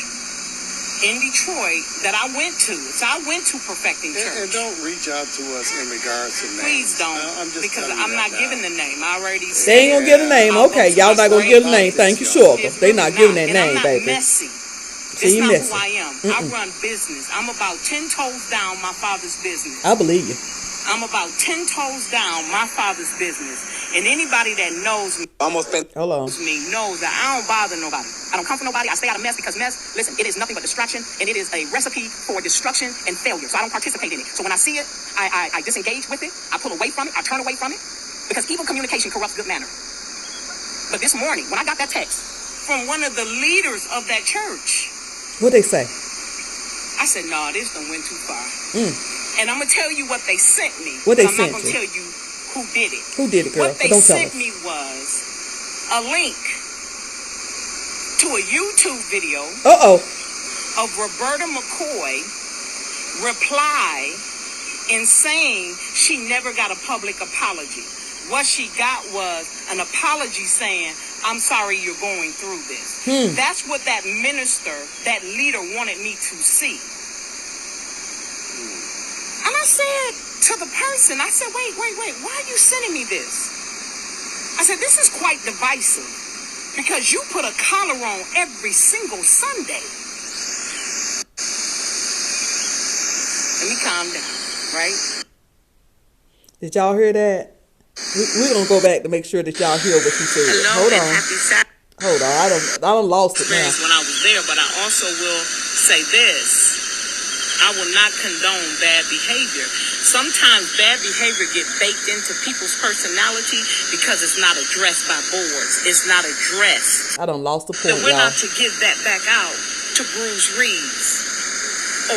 in Detroit that I went to. So I went to Perfecting Church.
And don't reach out to us in regards to names.
Please don't, because I'm not giving the name. I already said.
They ain't gonna give the name. Okay, y'all not gonna give the name. Thank you, sure. They not giving that name,
I'm not
baby.
messy.
See,
It's not
messy.
who I am. I run business. I'm about 10 toes down my father's business.
I believe you.
I'm about 10 toes down my father's business. And anybody that knows me,
Hold on.
knows that I don't bother nobody. I don't come for nobody. I stay out of mess, because mess, listen, it is nothing but distraction, and it is a recipe for destruction and failure. So I don't participate in it. So when I see it, I disengage with it. I pull away from it. I turn away from it, because evil communication corrupts good manner. But this morning, when I got that text from one of the leaders of that church,
What they say?
I said, "No, this done went too far." And I'm gonna tell you what they sent me.
What they
I'm
sent
not gonna
you?
tell you who did it.
Who did it, girl?
What they
Don't tell
sent
us.
me was a link to a YouTube video of Roberta McCoy reply in saying she never got a public apology. What she got was an apology saying, "I'm sorry you're going through this." That's what that minister, that leader, wanted me to see. And I said to the person, I said, wait, why are you sending me this? I said, this is quite divisive, because you put a collar on every single Sunday. Let me calm down, right?
Did y'all hear that? We're gonna go back to make sure that y'all hear what she said.
Hello,
Hold
and
on.
happy Saturday.
Hold on. I done lost it now.
When I was there, but I also will say this. I will not condone bad behavior. Sometimes bad behavior get baked into people's personality because it's not addressed by boards. It's not addressed.
I done lost the point,
And we're
y'all.
not to give that back out to Bruce Reeves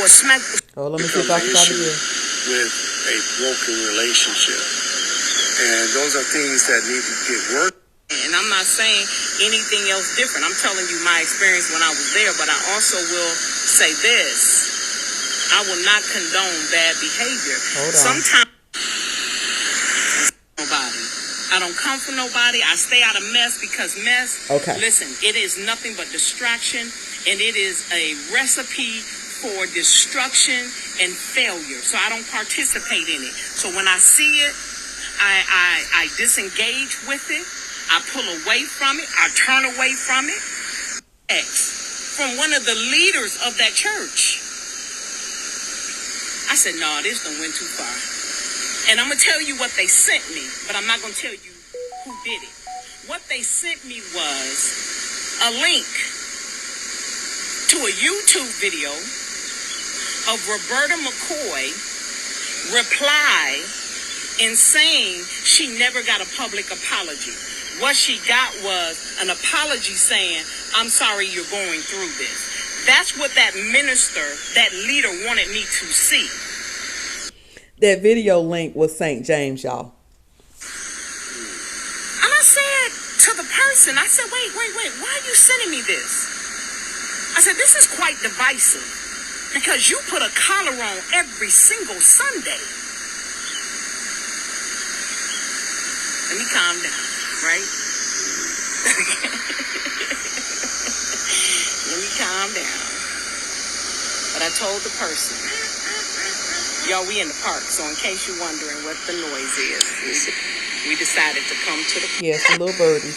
or smack the
Oh, let me see if I can find it again.
With a broken relationship. And those are things that need to get worked.
And I'm not saying anything else different. I'm telling you my experience when I was there, but I also will say this. I will not condone bad behavior.
Hold on.
Sometimes nobody. I don't come for nobody. I stay out of mess, because mess,
Okay.
listen, it is nothing but distraction, and it is a recipe for destruction and failure. So I don't participate in it. So when I see it, I disengage with it. I pull away from it. I turn away from it. From one of the leaders of that church. I said, "No, this done went too far." And I'm going to tell you what they sent me, but I'm not going to tell you who did it. What they sent me was a link to a YouTube video of Roberta McCoy reply in saying she never got a public apology. What she got was an apology saying, "I'm sorry you're going through this." That's what that minister, that leader, wanted me to see.
That video link was St. James, y'all.
And I said to the person, I said, wait, why are you sending me this? I said, this is quite divisive, because you put a collar on every single Sunday. Let me calm down, right? Let me calm down. But I told the person, y'all, we in the park, so in case you're wondering what the noise is, we decided to come to the park.
Yes, the little birdies.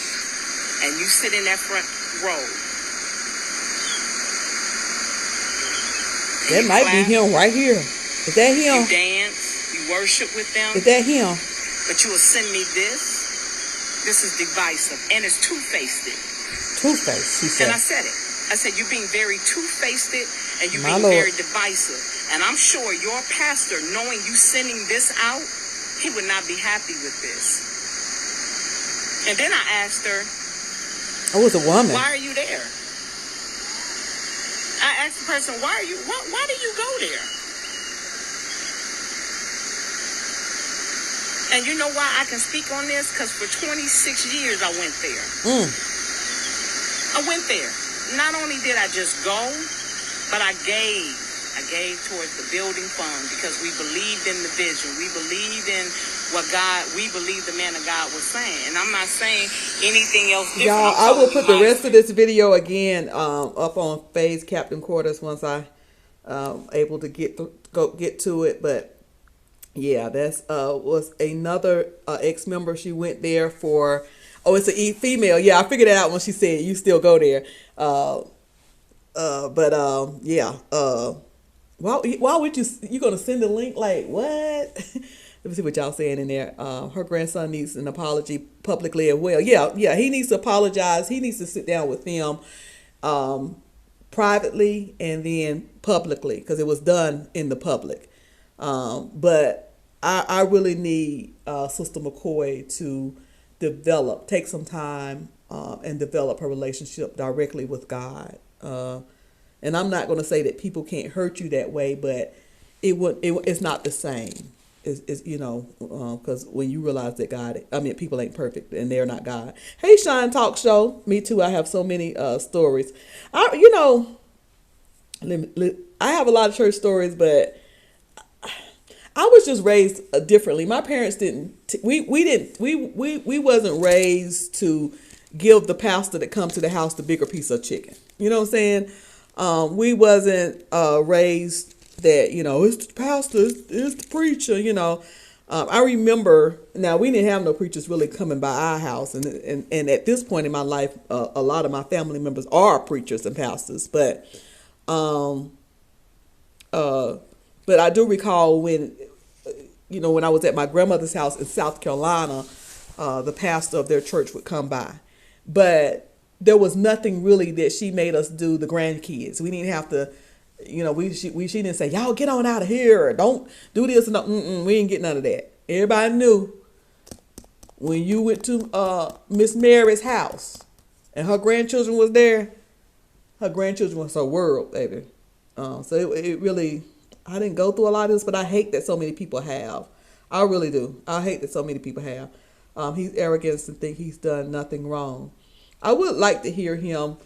And you sit in that front row.
That might be him right here. Is that him?
You dance, you worship with them.
Is that him?
But you will send me this. This is divisive, and it's two-faced.
Two-Face, she
And I
said.
said it. I said, you're being very two-faced, and you're
My
being
Lord.
very divisive. And I'm sure your pastor, knowing you sending this out, he would not be happy with this. And then I asked her,
I was a woman.
why are you there? I asked the person, why do you go there? And you know why I can speak on this? Because for 26 years I went there. I went there. Not only did I just go, but I gave. I gave towards the building fund because we believed in the vision. We believed in we believed the man of God was saying. And I'm not saying anything else different.
Y'all, I will put the rest of this video again up on Faye's Captain Quarters once I able to get to it. But yeah, that's was another ex-member. She went there for, it's a female. Yeah, I figured it out when she said you still go there. Yeah. Why would you gonna send a link? Like what? Let me see what y'all saying in there. Her grandson needs an apology publicly as well. Yeah, he needs to apologize. He needs to sit down with them privately and then publicly because it was done in the public. But I really need Sister McCoy to take some time and develop her relationship directly with God. And I'm not going to say that people can't hurt you that way, but it's not the same. It's because when you realize that people ain't perfect and they're not God. Hey, Shine Talk Show. Me too. I have so many stories. I have a lot of church stories, but I was just raised differently. My parents we wasn't raised to give the pastor that comes to the house the bigger piece of chicken. You know what I'm saying? We wasn't raised that, it's the pastor, it's the preacher, I remember, now we didn't have no preachers really coming by our house. And at this point in my life, a lot of my family members are preachers and pastors. But I do recall when I was at my grandmother's house in South Carolina, the pastor of their church would come by. But there was nothing really that she made us do, the grandkids. We didn't have to, she didn't say, y'all get on out of here or don't do this. No, we didn't get none of that. Everybody knew when you went to Miss Mary's house and her grandchildren was there, her grandchildren was her world, baby. So it really, I didn't go through a lot of this, but I hate that so many people have. I really do. I hate that so many people have. He's arrogant and think he's done nothing wrong. I would like to hear him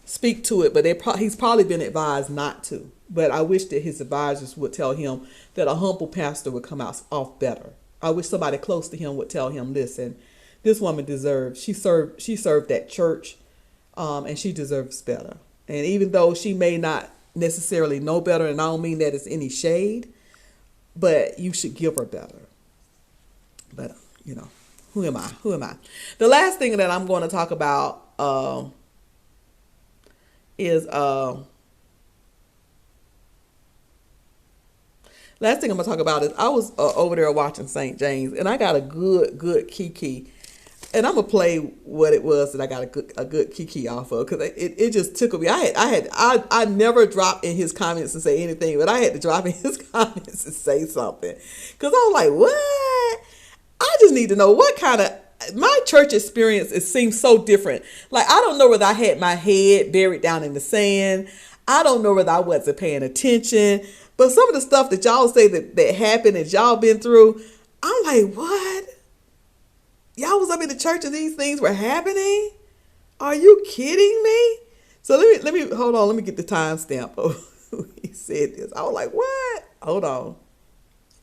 speak to it, but he's probably been advised not to. But I wish that his advisors would tell him that a humble pastor would come off better. I wish somebody close to him would tell him, listen, this woman deserves, she served that church, and she deserves better. And even though she may not necessarily know better, and I don't mean that it's any shade, but you should give her better. But, who am I? The last thing that I'm going to talk about is I was over there watching St. James, and I got a good kiki, and I'm gonna play what it was that I got a good kiki off of because it just tickled me. I never drop in his comments and say anything, but I had to drop in his comments and say something because I was like, what? I just need to know what kind of my church experience. It seems so different. Like I don't know whether I had my head buried down in the sand. I don't know whether I wasn't paying attention. But some of the stuff that y'all say that happened and y'all been through, I'm like, what? Y'all was up in the church and these things were happening? Are you kidding me? So let me hold on. Let me get the timestamp of who he said this. I was like, what? Hold on.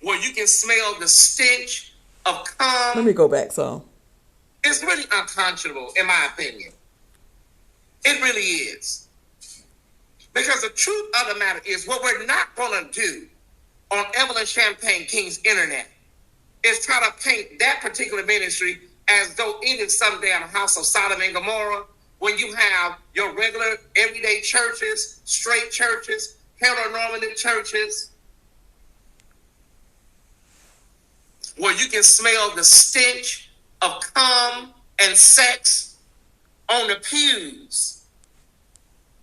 Where you can smell the stench of cum.
Let me go back some.
It's really unconscionable, in my opinion. It really is. Because the truth of the matter is, what we're not going to do on Evelyn Champagne King's internet is try to paint that particular ministry as though it is some damn house of Sodom and Gomorrah, when you have your regular, everyday churches, straight churches, heteronormative churches, where you can smell the stench of cum and sex on the pews.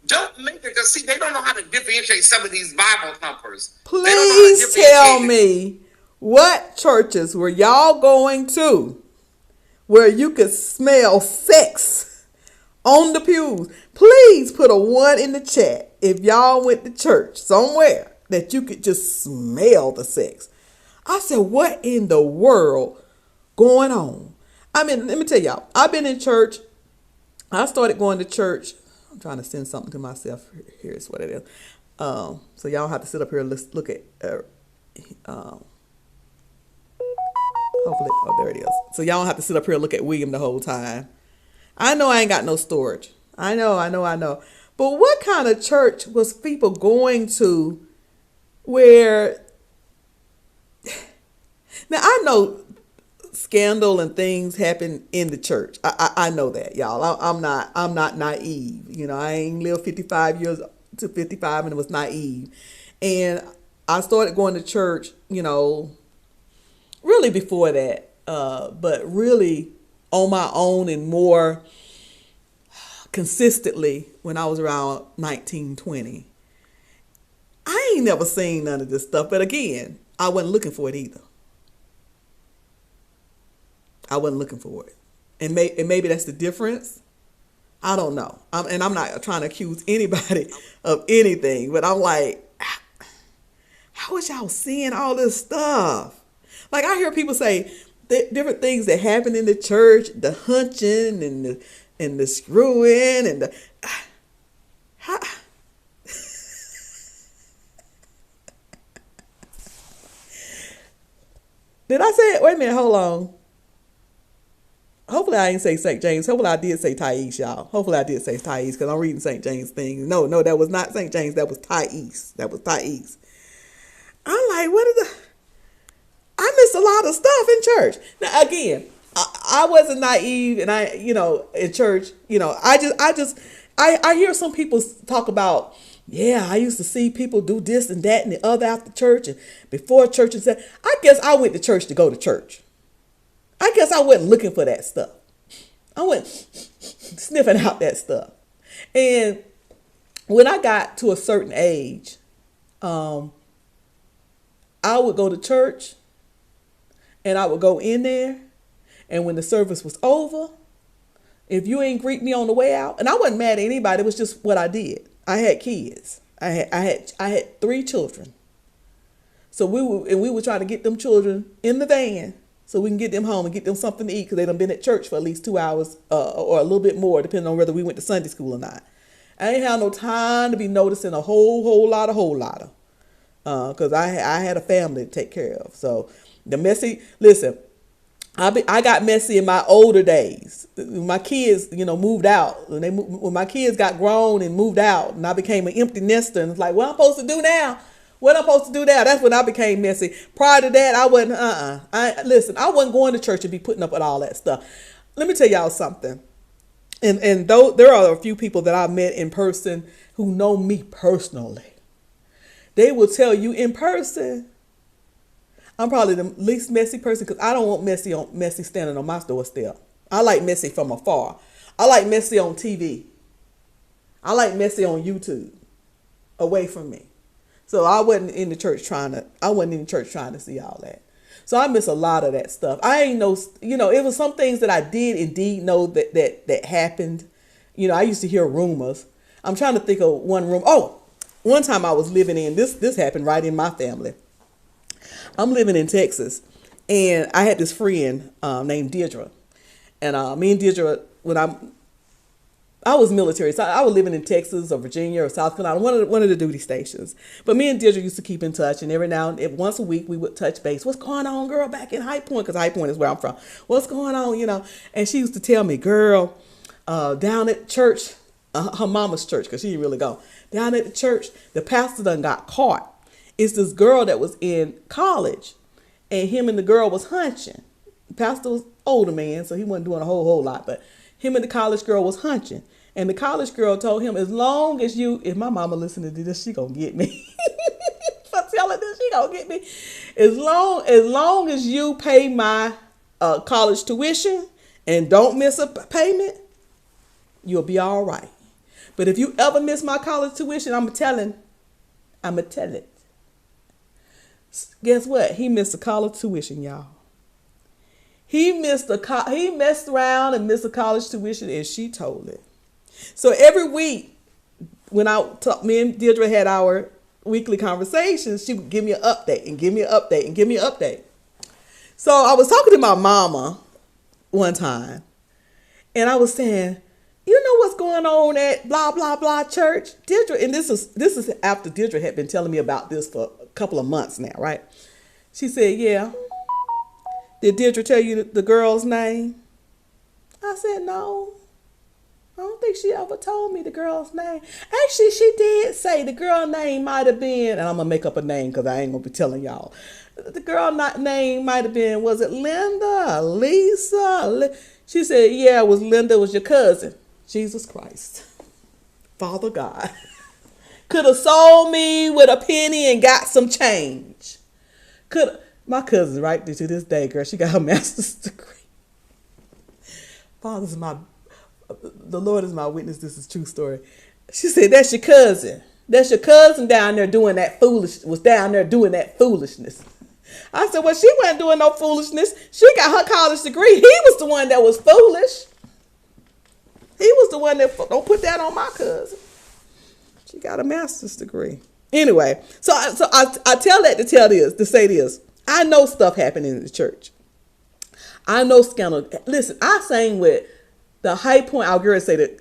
Don't make it, because see, they don't know how to differentiate some of these Bible thumpers.
Please tell me, what churches were y'all going to where you could smell sex on the pews? Please put a 1 in the chat if y'all went to church somewhere that you could just smell the sex. I said, what in the world going on? I mean, let me tell y'all, I've been in church. I started going to church. I'm trying to send something to myself. Here's what it is. So y'all have to sit up here and look at, hopefully, oh, there it is. So y'all don't have to sit up here and look at William the whole time. I know I ain't got no storage. I know. But what kind of church was people going to where, now I know scandal and things happen in the church. I know that, y'all. I'm not naive. You know, I ain't lived 55 years to 55 and was naive. And I started going to church, you know, really before that, but really on my own and more consistently when I was around 19, 20. I ain't never seen none of this stuff. But again, I wasn't looking for it either. I wasn't looking for it. And maybe that's the difference. I don't know. I'm not trying to accuse anybody of anything, but I'm like, how was y'all seeing all this stuff? Like, I hear people say different things that happen in the church, the hunching and the screwing and the... Did I say it? Wait a minute, hold on. Hopefully I didn't say St. James. Hopefully I did say Thais, y'all. Hopefully I did say Thais because I'm reading St. James thing. No, that was not St. James. That was Thais. I'm like, what is the... I missed a lot of stuff in church. Now, again, I wasn't naive, and in church, I hear some people talk about, yeah, I used to see people do this and that and the other after church and before church and said, I guess I went to church to go to church. I guess I wasn't looking for that stuff. I went sniffing out that stuff. And when I got to a certain age, I would go to church and I would go in there. And when the service was over, if you ain't greet me on the way out, and I wasn't mad at anybody, it was just what I did. I had kids. I had 3 children. So we were trying to get them children in the van so we can get them home and get them something to eat because they done been at church for at least 2 hours or a little bit more, depending on whether we went to Sunday school or not. I ain't had no time to be noticing a whole lot of, because I had a family to take care of. So listen, I got messy in my older days. My kids, moved out. When my kids got grown and moved out, and I became an empty nester, and it's like, what I'm supposed to do now? That's when I became messy. Prior to that, I wasn't. I wasn't going to church and be putting up with all that stuff. Let me tell y'all something. And though there are a few people that I've met in person who know me personally, they will tell you in person, I'm probably the least messy person because I don't want messy standing on my doorstep. I like messy from afar. I like messy on TV. I like messy on YouTube, away from me. So I wasn't in the church trying to see all that. So I miss a lot of that stuff. I ain't know, it was some things that I did indeed know that happened. I used to hear rumors. I'm trying to think of one room. Oh, one time I was living in, this happened right in my family. I'm living in Texas, and I had this friend named Deirdre. And me and Deirdre, when I was military, so I was living in Texas or Virginia or South Carolina, one of the duty stations. But me and Deirdre used to keep in touch, and every now and once a week we would touch base. What's going on, girl, back in High Point? Because High Point is where I'm from. What's going on, And she used to tell me, girl, down at church, her mama's church, because she didn't really go. Down at the church, the pastor done got caught. It's this girl that was in college, and him and the girl was hunching. The pastor was older man, so he wasn't doing a whole lot, but him and the college girl was hunching. And the college girl told him, if my mama listening to this, she gonna get me. If I tell her this, she gonna get me. As long as you pay my college tuition and don't miss a payment, you'll be all right. But if you ever miss my college tuition, I'm telling. Guess what? He missed the college tuition, y'all. He messed around and missed the college tuition, and she told it. So every week, when me and Deirdre had our weekly conversations, she would give me an update and give me an update and give me an update. So I was talking to my mama one time, and I was saying, you know what's going on at blah blah blah church, Deirdre? And this is after Deirdre had been telling me about this for a couple of months now, right? She said, yeah. Did Deirdre tell you the girl's name? I said, no. I don't think she ever told me the girl's name. Actually, she did say the girl name might have been, and I'm going to make up a name because I ain't going to be telling y'all. The girl name might have been, was it Linda, Lisa? She said, yeah, it was Linda, it was your cousin. Jesus Christ. Father God. Could have sold me with a penny and got some change. My cousin, right, to this day, girl, she got her master's degree. The Lord is my witness, this is a true story. She said, that's your cousin. That's your cousin down there doing that foolishness. I said, well, she wasn't doing no foolishness. She got her college degree. He was the one that was foolish. He was the one that, don't put that on my cousin. She got a master's degree. Anyway, so I tell that to say this. I know stuff happening in the church. I know scandal. Listen, I sang with the High Point. I'll go and say the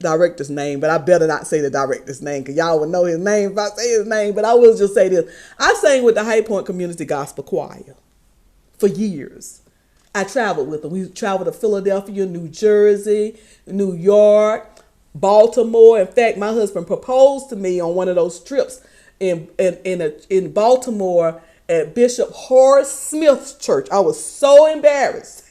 director's name, but I better not say the director's name because y'all would know his name if I say his name. But I will just say this: I sang with the High Point Community Gospel Choir for years. I traveled with them. We traveled to Philadelphia, New Jersey, New York, Baltimore. In fact, my husband proposed to me on one of those trips in Baltimore at Bishop Horace Smith's church. I was so embarrassed.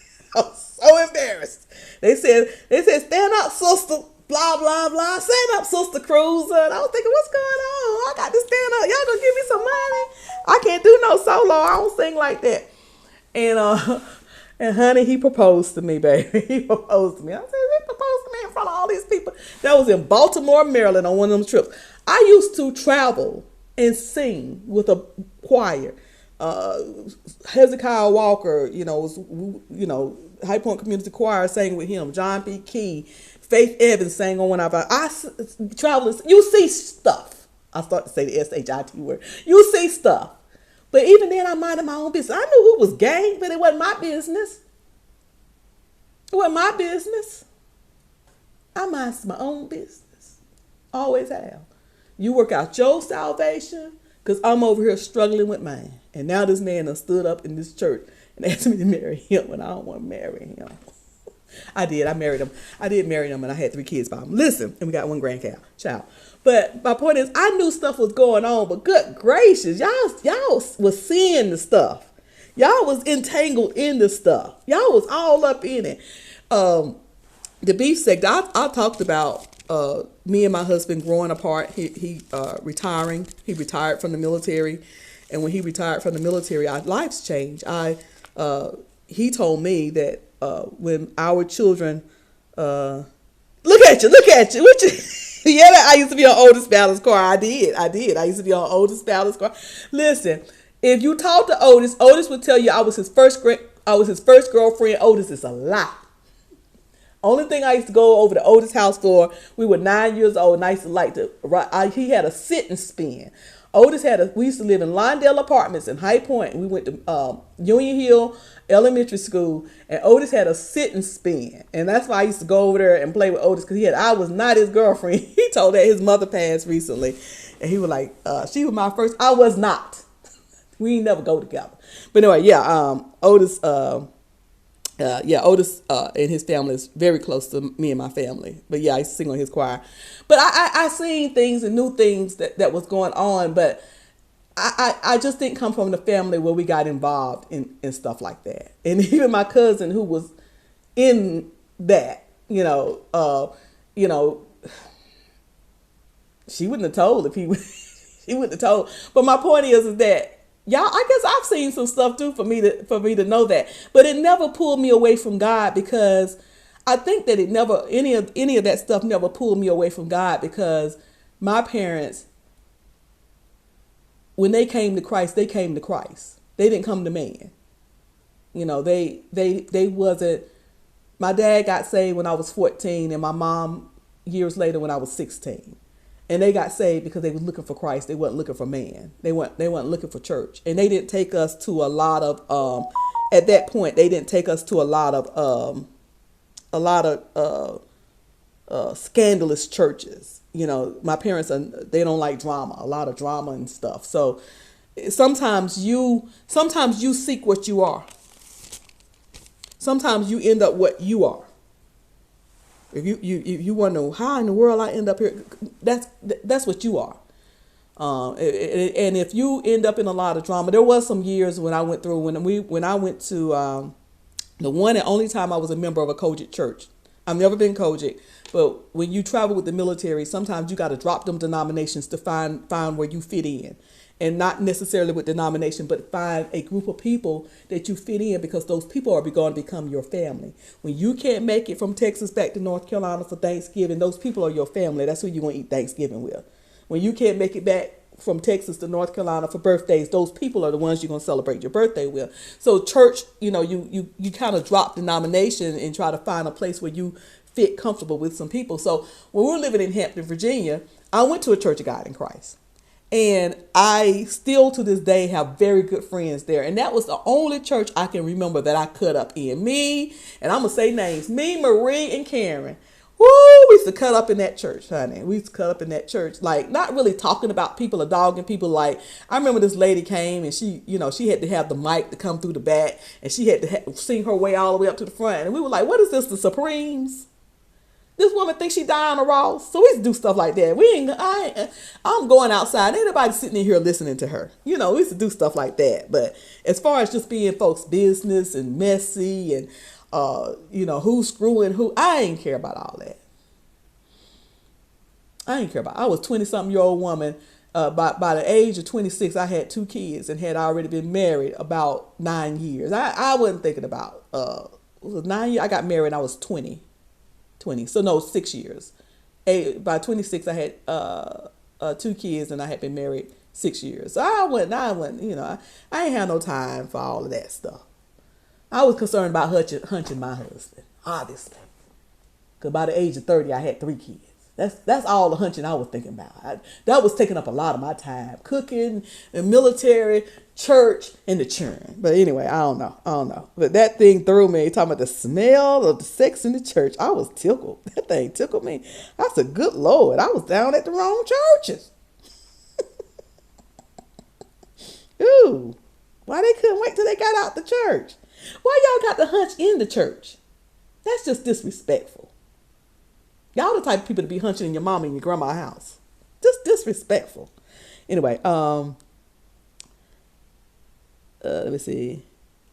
They said, stand up, sister, blah, blah, blah. Stand up, sister Cruiser. And I was thinking, what's going on? I got to stand up. Y'all gonna give me some money? I can't do no solo. I don't sing like that. And honey, he proposed to me, baby. He proposed to me. I said, he proposed to me in front of all these people. That was in Baltimore, Maryland on one of them trips. I used to travel and sing with a choir. Hezekiah Walker, High Point Community Choir sang with him. John P. Key, Faith Evans sang on one of our. Travelers, you see stuff. I start to say the SHIT word. You see stuff. But even then, I minded my own business. I knew who was gay, but it wasn't my business. It wasn't my business. I mind my own business. Always have. You work out your salvation, because I'm over here struggling with mine. And now this man has stood up in this church and asked me to marry him, and I don't want to marry him. I did. I married him. I did marry him, and I had 3 kids by him. Listen, and we got 1 grandchild. But my point is, I knew stuff was going on, but good gracious, y'all was seeing the stuff. Y'all was entangled in the stuff. Y'all was all up in it. The beef sect, I talked about me and my husband growing apart. He retiring. He retired from the military. And when he retired from the military, our lives changed. He told me that when our children, look at you. What you yeah, I used to be on Oldest Balance Choir. I did. I used to be on Oldest Balance Choir. Listen, if you talk to Otis would tell you I was his first girlfriend. Otis is a lie. Only thing I used to go over to Otis' house for, we were 9 years old, and I used to like to ride. He had a sit and spin. We used to live in Lawndale Apartments in High Point. We went to Union Hill Elementary School, and Otis had a sit and spin. And that's why I used to go over there and play with Otis, because I was not his girlfriend. He told that his mother passed recently, and he was like, she was my first. I was not. We ain't never go together. But anyway, Otis and his family is very close to me and my family. But yeah, I used to sing on his choir. But I seen things and knew things that was going on, but I just didn't come from the family where we got involved in stuff like that. And even my cousin who was in that, she wouldn't have told if she wouldn't have told. But my point is that y'all, I guess I've seen some stuff too for me to know that. But it never pulled me away from God, because I think that it never, any of that stuff never pulled me away from God, because my parents, when they came to Christ, they came to Christ. They didn't come to man. You know, they wasn't, my dad got saved when I was 14 and my mom years later when I was 16. And they got saved because they were looking for Christ. They weren't looking for man. They weren't looking for church. And they didn't take us to a lot of at that point they didn't take us to a lot of scandalous churches. You know, my parents they don't like drama, a lot of drama and stuff. So sometimes you seek what you are. Sometimes you end up what you are. If you wonder how in the world I end up here, that's what you are. And if you end up in a lot of drama, there was some years when I went through when I went to the one and only time I was a member of a COGIC church. I've never been COGIC, but when you travel with the military, sometimes you got to drop them denominations to find where you fit in. And not necessarily with denomination, but find a group of people that you fit in, because those people are going to become your family. When you can't make it from Texas back to North Carolina for Thanksgiving, those people are your family. That's who you want to eat Thanksgiving with. When you can't make it back from Texas to North Carolina for birthdays, those people are the ones you're going to celebrate your birthday with. So church, you know, you kind of drop denomination and try to find a place where you fit comfortable with some people. So when we were living in Hampton, Virginia, I went to a Church of God in Christ. And I still to this day have very good friends there. And that was the only church I can remember that I cut up in. Me, and I'm going to say names, me, Marie, and Karen. Woo, we used to cut up in that church, honey. We used to cut up in that church. Like, not really talking about people or dogging people. Like, I remember this lady came and she, you know, she had to have the mic to come through the back. And she had to sing her way all the way up to the front. And we were like, what is this, the Supremes? This woman thinks she Diana Ross. So we used to do stuff like that. I'm going outside. Ain't nobody sitting in here listening to her. You know, we used to do stuff like that. But as far as just being folks' business and messy and, you know, who's screwing who, I ain't care about all that. I was 20-something-year-old woman. By the age of 26, I had 2 kids and had already been married about 9 years. I wasn't thinking about, it was 9 years. I got married when I was 20. So no, 6 years. By 26, I had 2 kids and I had been married 6 years. So I wasn't, you know, I ain't had no time for all of that stuff. I was concerned about hunching my husband, obviously. Because by the age of 30, I had 3 kids. That's all the hunching I was thinking about. That was taking up a lot of my time. Cooking, the military, church, and the churn. But anyway, I don't know. But that thing threw me. Talking about the smell of the sex in the church. I was tickled. That thing tickled me. That's a good Lord. I was down at the wrong churches. Ooh. Why they couldn't wait till they got out the church? Why y'all got to hunch in the church? That's just disrespectful. Y'all the type of people to be hunching in your mama and your grandma's house. Just disrespectful. Anyway, let me see.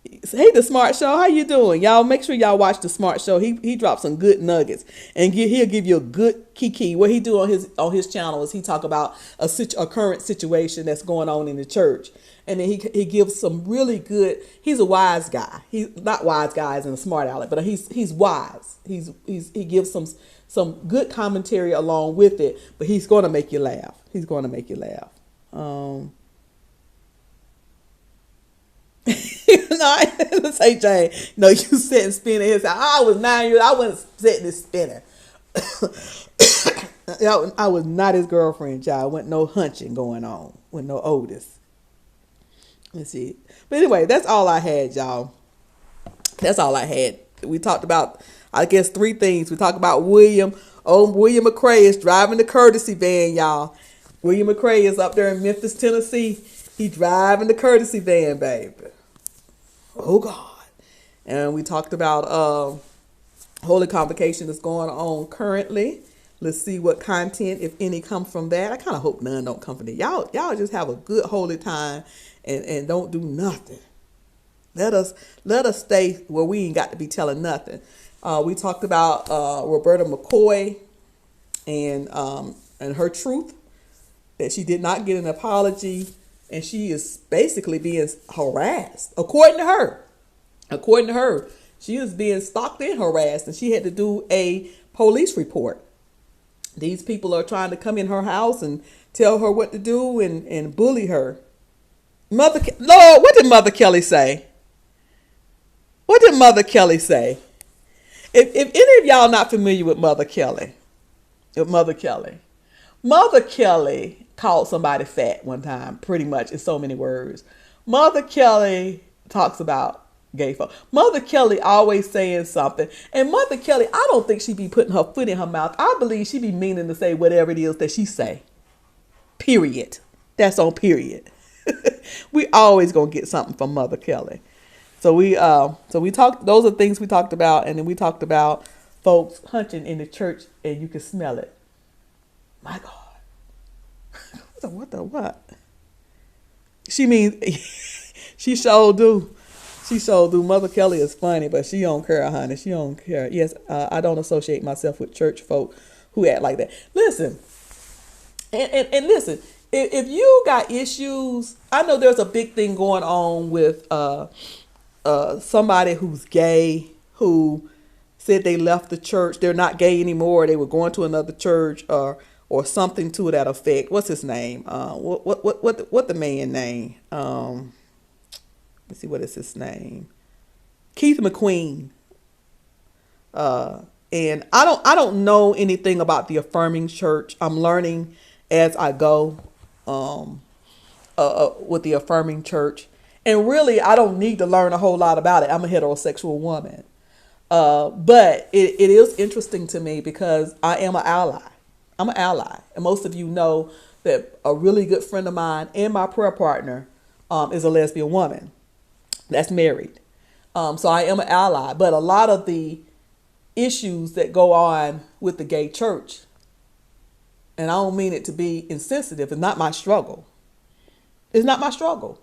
Hey, The Smart Show, how you doing? Y'all make sure y'all watch The Smart Show. He drops some good nuggets, and he'll give you a good key. What he do on his channel is he talk about a current situation that's going on in the church, and then he gives some really good. He's a wise guy. He's not wise guys in a smart aleck, but he's wise. He gives some good commentary along with it, but he's going to make you laugh. No, let's say Jane. No, you sitting spinning his. I was 9 years. I wasn't sitting and spinning. I was not his girlfriend, child. Wasn't no hunching going on with no Otis. Let's see. But anyway, that's all I had, y'all. That's all I had. We talked about, I guess, 3 things. We talked about William McCray is driving the Curtesy van, y'all. William McCray is up there in Memphis, Tennessee. He driving the Curtesy van, baby. Oh, God. And we talked about Holy Convocation that's going on currently. Let's see what content, if any, come from that. I kind of hope none don't come from it. Y'all just have a good holy time and don't do nothing. Let us stay where we ain't got to be telling nothing. We talked about Roberta McCoy and her truth, that she did not get an apology, and she is basically being harassed, according to her. She was being stalked and harassed, and she had to do a police report. These people are trying to come in her house and tell her what to do and bully her. Lord, what did Mother Kelly say? What did Mother Kelly say? If any of y'all not familiar with Mother Kelly, Mother Kelly called somebody fat one time, pretty much in so many words. Mother Kelly talks about gay folk. Mother Kelly always saying something. And Mother Kelly, I don't think she be putting her foot in her mouth. I believe she be meaning to say whatever it is that she say. Period. That's on period. We always gonna get something from Mother Kelly. So we talked, those are things we talked about, and then we talked about folks hunching in the church and you can smell it. My God. What? She means she sure do. She sure do. Mother Kelly is funny, but she don't care, honey. She don't care. Yes, I don't associate myself with church folk who act like that. Listen, and listen, if you got issues, I know there's a big thing going on with somebody who's gay who said they left the church. They're not gay anymore. They were going to another church or something to that effect. What's his name? What the man name? Let's see, what is his name? Keith McQueen. And I don't know anything about the affirming church. I'm learning as I go with the affirming church. And really, I don't need to learn a whole lot about it. I'm a heterosexual woman. But it is interesting to me because I am an ally. I'm an ally. And most of you know that a really good friend of mine and my prayer partner is a lesbian woman that's married. So I am an ally. But a lot of the issues that go on with the gay church, and I don't mean it to be insensitive, it's not my struggle. It's not my struggle.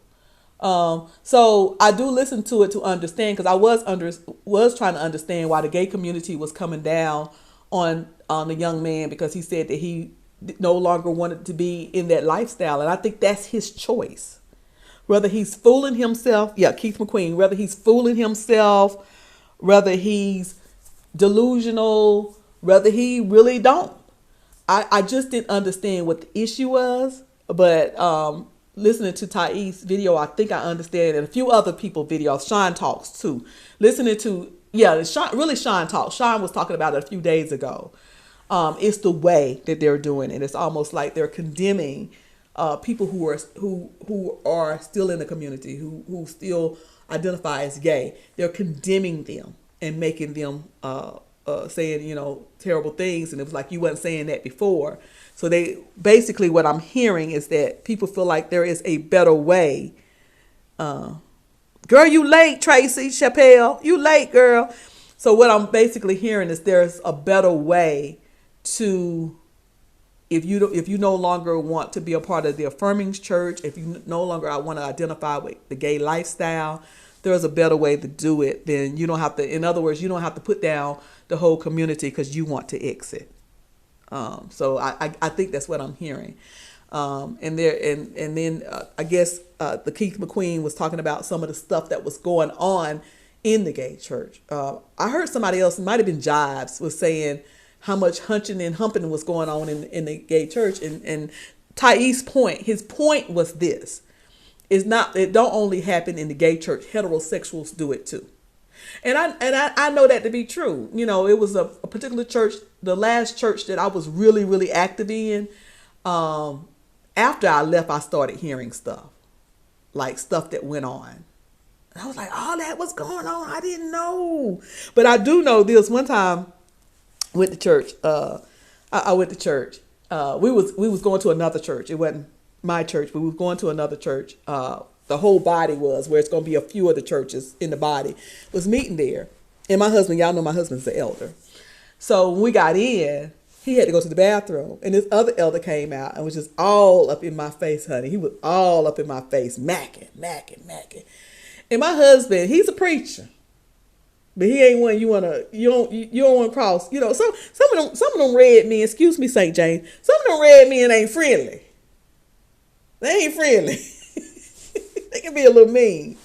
So I do listen to it to understand, because I was trying to understand why the gay community was coming down on the young man, because he said that he no longer wanted to be in that lifestyle. And I think that's his choice. Whether he's fooling himself, Keith McQueen, whether he's fooling himself, whether he's delusional, whether he really don't. I just didn't understand what the issue was, but listening to Thais' video, I think I understand, and a few other people videos. Sean talks too. Listening to, Sean talks. Sean was talking about it a few days ago. It's the way that they're doing it. It's almost like they're condemning people who are still in the community, who still identify as gay. They're condemning them and making them saying, terrible things. And it was like, you wasn't saying that before. So they basically, what I'm hearing is that people feel like there is a better way. Girl, you late, Tracy Chappelle. You late, girl. So what I'm basically hearing is there's a better way to, if you no longer want to be a part of the affirming church, if you no longer want to identify with the gay lifestyle, there's a better way to do it. Then you don't have to, in other words, you don't have to put down the whole community because you want to exit. So I think that's what I'm hearing. And then I guess the Keith McQueen was talking about some of the stuff that was going on in the gay church. I heard somebody else, it might have been Jives, was saying how much hunching and humping was going on in the gay church. And Thais' his point was this. It don't only happen in the gay church. Heterosexuals do it too. And I know that to be true. It was a particular church, the last church that I was really, really active in. After I left, I started hearing stuff that went on. And I was like, oh, that was going on. I didn't know. But I do know this. One time, I went to church. I went to church. We was going to another church. It wasn't my church, but we were going to another church. The whole body was, where it's going to be a few of the churches in the body, was meeting there. And my husband, y'all know my husband's the elder. So when we got in, he had to go to the bathroom. And this other elder came out and was just all up in my face, honey. He was all up in my face, macking. And my husband, he's a preacher. But he ain't one you don't want to cross. Some of them red men, excuse me, St. James, some of them red men ain't friendly. They ain't friendly. They can be a little mean.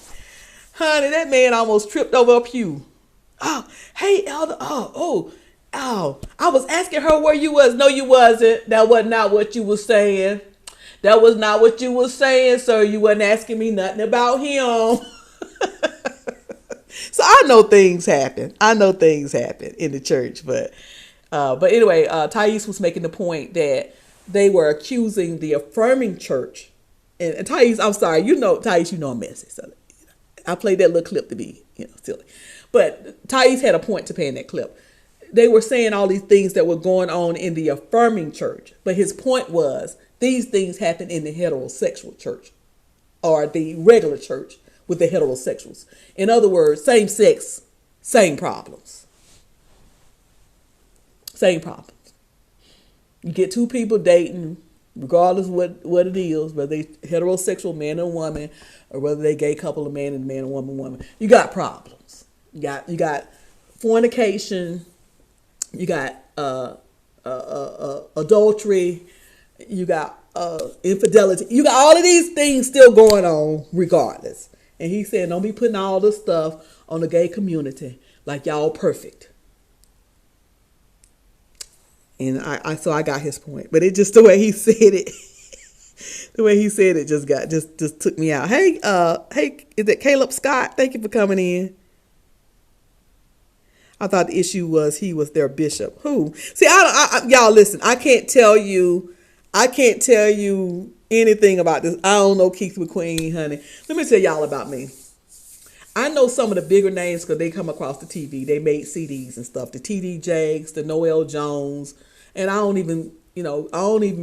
Honey, that man almost tripped over a pew. Oh, hey, Elder. I was asking her where you was. No, you wasn't. That was not what you was saying. That was not what you was saying, sir. You wasn't asking me nothing about him. So I know things happen. I know things happen in the church, but anyway, Thais was making the point that they were accusing the affirming church, and Thais, I'm sorry, Thais, I'm messy, so I played that little clip to be, silly, but Thais had a point to pay in that clip. They were saying all these things that were going on in the affirming church, but his point was these things happen in the heterosexual church or the regular church with the heterosexuals. In other words, same sex, same problems. Same problems. You get two people dating, regardless what it is, whether they heterosexual man and woman, or whether they gay couple of man and woman. You got problems. You got fornication. You got adultery. You got infidelity. You got all of these things still going on regardless. And he said, don't be putting all this stuff on the gay community like y'all perfect. And so I got his point. But it just, the way he said it, just took me out. Hey, is it Caleb Scott? Thank you for coming in. I thought the issue was he was their bishop. Who? See, y'all listen, I can't tell you anything about this. I don't know Keith McQueen, honey. Let me tell y'all about me. I know some of the bigger names because they come across the TV. They made CDs and stuff. The TD Jakes, the Noel Jones, and I don't even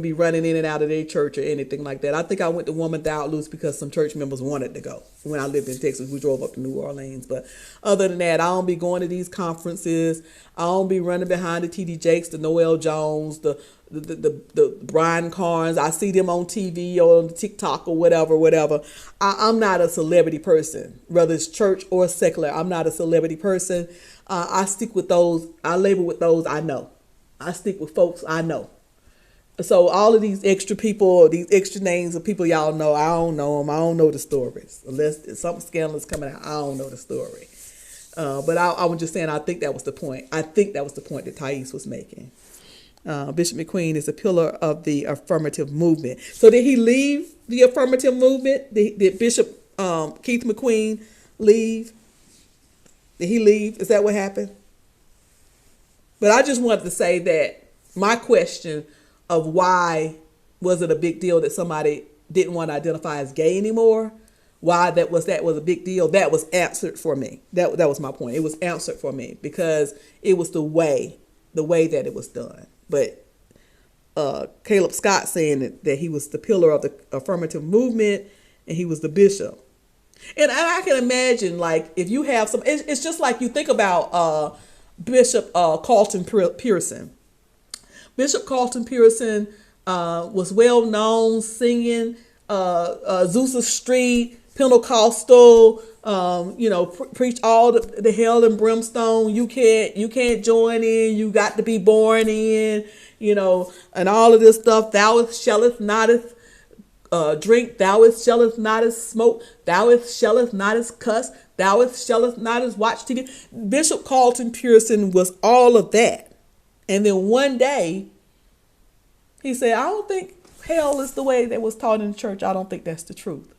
be running in and out of their church or anything like that. I think I went to Woman Thou Loose because some church members wanted to go. When I lived in Texas, we drove up to New Orleans. But other than that, I don't be going to these conferences. I don't be running behind the TD Jakes, the Noel Jones, the Brian Carnes. I see them on TV or on TikTok or whatever. I'm not a celebrity person, whether it's church or secular. I'm not a celebrity person. I stick with those. I label with those I know. I stick with folks I know. So all of these extra people, these extra names of people y'all know, I don't know them. I don't know the stories. Unless something scandalous coming out, I don't know the story. But I was just saying, I think that was the point. I think that was the point that Thais was making. Bishop McQueen is a pillar of the affirmative movement. So did he leave the affirmative movement? Did Bishop Keith McQueen leave? Did he leave? Is that what happened? But I just wanted to say that my question of why was it a big deal that somebody didn't want to identify as gay anymore, why that was a big deal, that was answered for me. That was my point. It was answered for me because it was the way that it was done. But Caleb Scott saying that he was the pillar of the affirmative movement and he was the bishop. And I can imagine, like, if you have some, it's just like you think about Bishop Carlton Pearson. Bishop Carlton Pearson was well known singing Azusa Street, Pentecostal, preach all the hell and brimstone. You can't join in. You got to be born in, and all of this stuff. Thou shallest not drink. Thou shallest not smoke. Thou shallest not cuss. Thou shallest not watch TV. Bishop Carlton Pearson was all of that. And then one day, he said, I don't think hell is the way that was taught in the church. I don't think that's the truth.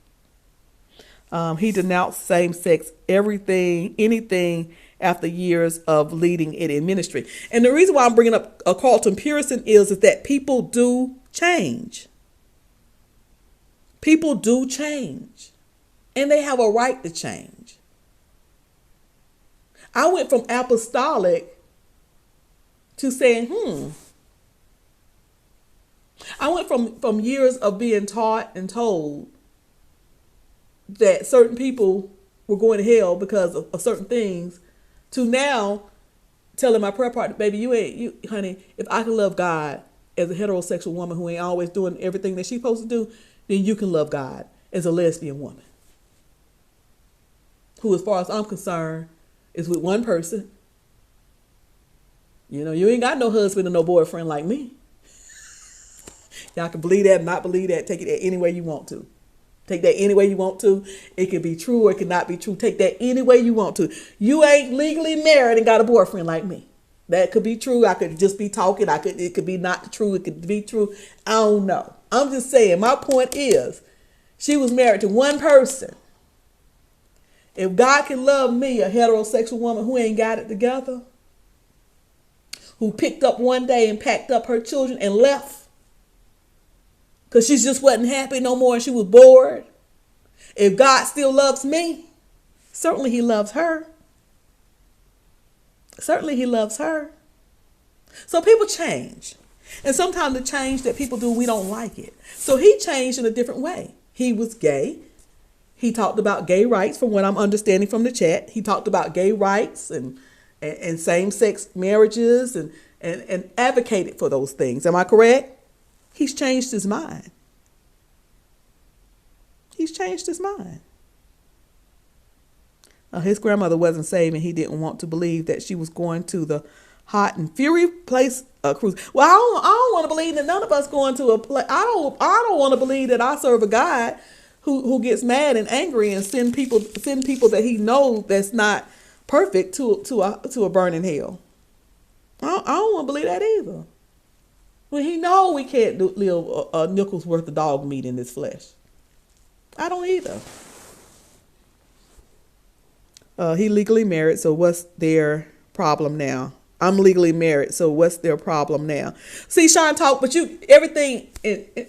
He denounced same-sex anything after years of leading it in ministry. And the reason why I'm bringing up Carlton Pearson is that people do change. People do change. And they have a right to change. I went from apostolic to saying, I went from years of being taught and told that certain people were going to hell because of certain things to now telling my prayer partner, baby, honey, if I can love God as a heterosexual woman who ain't always doing everything that she's supposed to do, then you can love God as a lesbian woman who, as far as I'm concerned, is with one person. You ain't got no husband or no boyfriend like me. Y'all can believe that, not believe that, take it any way you want to. Take that any way you want to. It could be true or it could not be true. Take that any way you want to. You ain't legally married and got a boyfriend like me. That could be true. I could just be talking. It could be not true. It could be true. I don't know. I'm just saying, my point is, she was married to one person. If God can love me, a heterosexual woman who ain't got it together, who picked up one day and packed up her children and left, because she just wasn't happy no more and she was bored. If God still loves me, certainly he loves her. Certainly he loves her. So people change. And sometimes the change that people do, we don't like it. So he changed in a different way. He was gay. He talked about gay rights from what I'm understanding from the chat. He talked about gay rights and same-sex marriages and advocated for those things. Am I correct? He's changed his mind. He's changed his mind. His grandmother wasn't saved, and he didn't want to believe that she was going to the hot and fury place cruise. Well, I don't want to believe that none of us going to a place. I don't want to believe that I serve a God who gets mad and angry and send people that he knows that's not perfect to a burning hell. I don't want to believe that either. When he know we can't live a nickel's worth of dog meat in this flesh. I don't either. He legally married, so what's their problem now? I'm legally married, so what's their problem now? See, Sean talk, but everything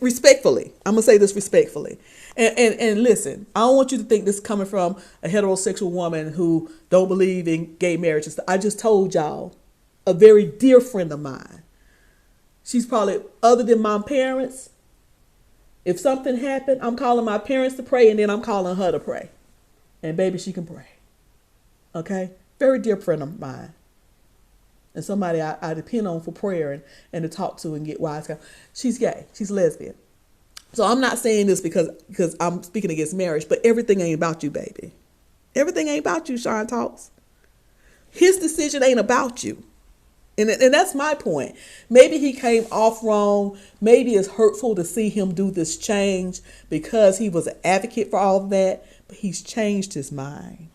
respectfully. I'm gonna say this respectfully, and listen. I don't want you to think this is coming from a heterosexual woman who don't believe in gay marriages. I just told y'all, a very dear friend of mine. She's probably, other than my parents, if something happened, I'm calling my parents to pray, and then I'm calling her to pray. And baby, she can pray. Okay? Very dear friend of mine. And somebody I depend on for prayer and to talk to and get wise. She's gay. She's lesbian. So I'm not saying this because I'm speaking against marriage, but everything ain't about you, baby. Everything ain't about you, Sean Talks. His decision ain't about you. And that's my point. Maybe he came off wrong. Maybe it's hurtful to see him do this change because he was an advocate for all of that. But he's changed his mind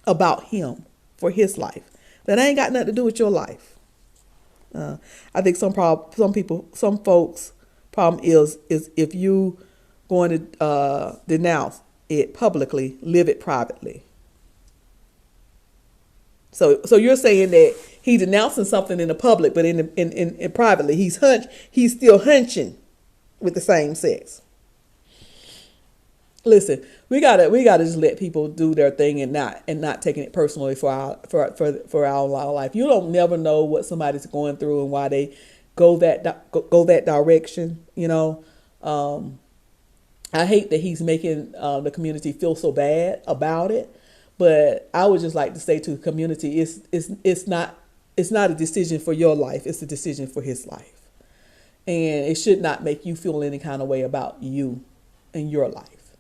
about him for his life. That ain't got nothing to do with your life. I think some folks' problem is if you going to denounce it publicly, live it privately. So you're saying that he's denouncing something in the public, but in privately, he's still hunching with the same sex. Listen, we gotta just let people do their thing and not taking it personally for our life. You don't never know what somebody's going through and why they go that direction. You know, I hate that he's making the community feel so bad about it. But I would just like to say to the community, it's not a decision for your life. It's a decision for his life. And it should not make you feel any kind of way about you and your life.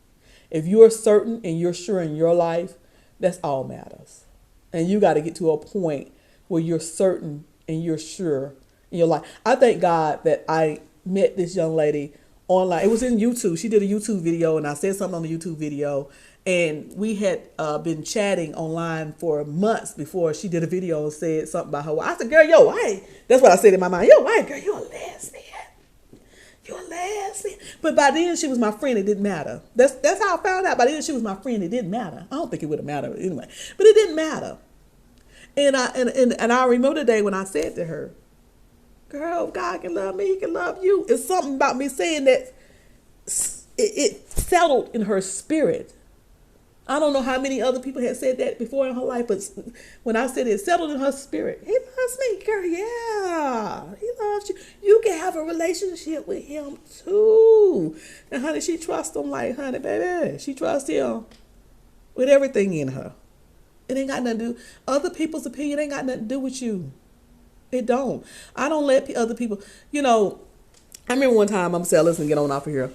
If you're certain and you're sure in your life, that's all matters. And you got to get to a point where you're certain and you're sure in your life. I thank God that I met this young lady online. It was in YouTube. She did a YouTube video and I said something on the YouTube video. And we had been chatting online for months before she did a video and said something about her. I said, girl, that's what I said in my mind. Girl, you're a lesbian. You're a lesbian. But by then she was my friend. It didn't matter. That's how I found out. By then she was my friend. It didn't matter. I don't think it would have mattered anyway. But it didn't matter. And I remember the day when I said to her, girl, God can love me. He can love you. It's something about me saying that it settled in her spirit. I don't know how many other people had said that before in her life, but when I said it settled in her spirit, he loves me, girl. Yeah, he loves you. You can have a relationship with him too. And honey, she trusts him like, honey, baby, she trusts him with everything in her. It ain't got nothing to do. Other people's opinion ain't got nothing to do with you. It don't. I don't let other people, I remember one time, I'm going to say, listen, get on off of here.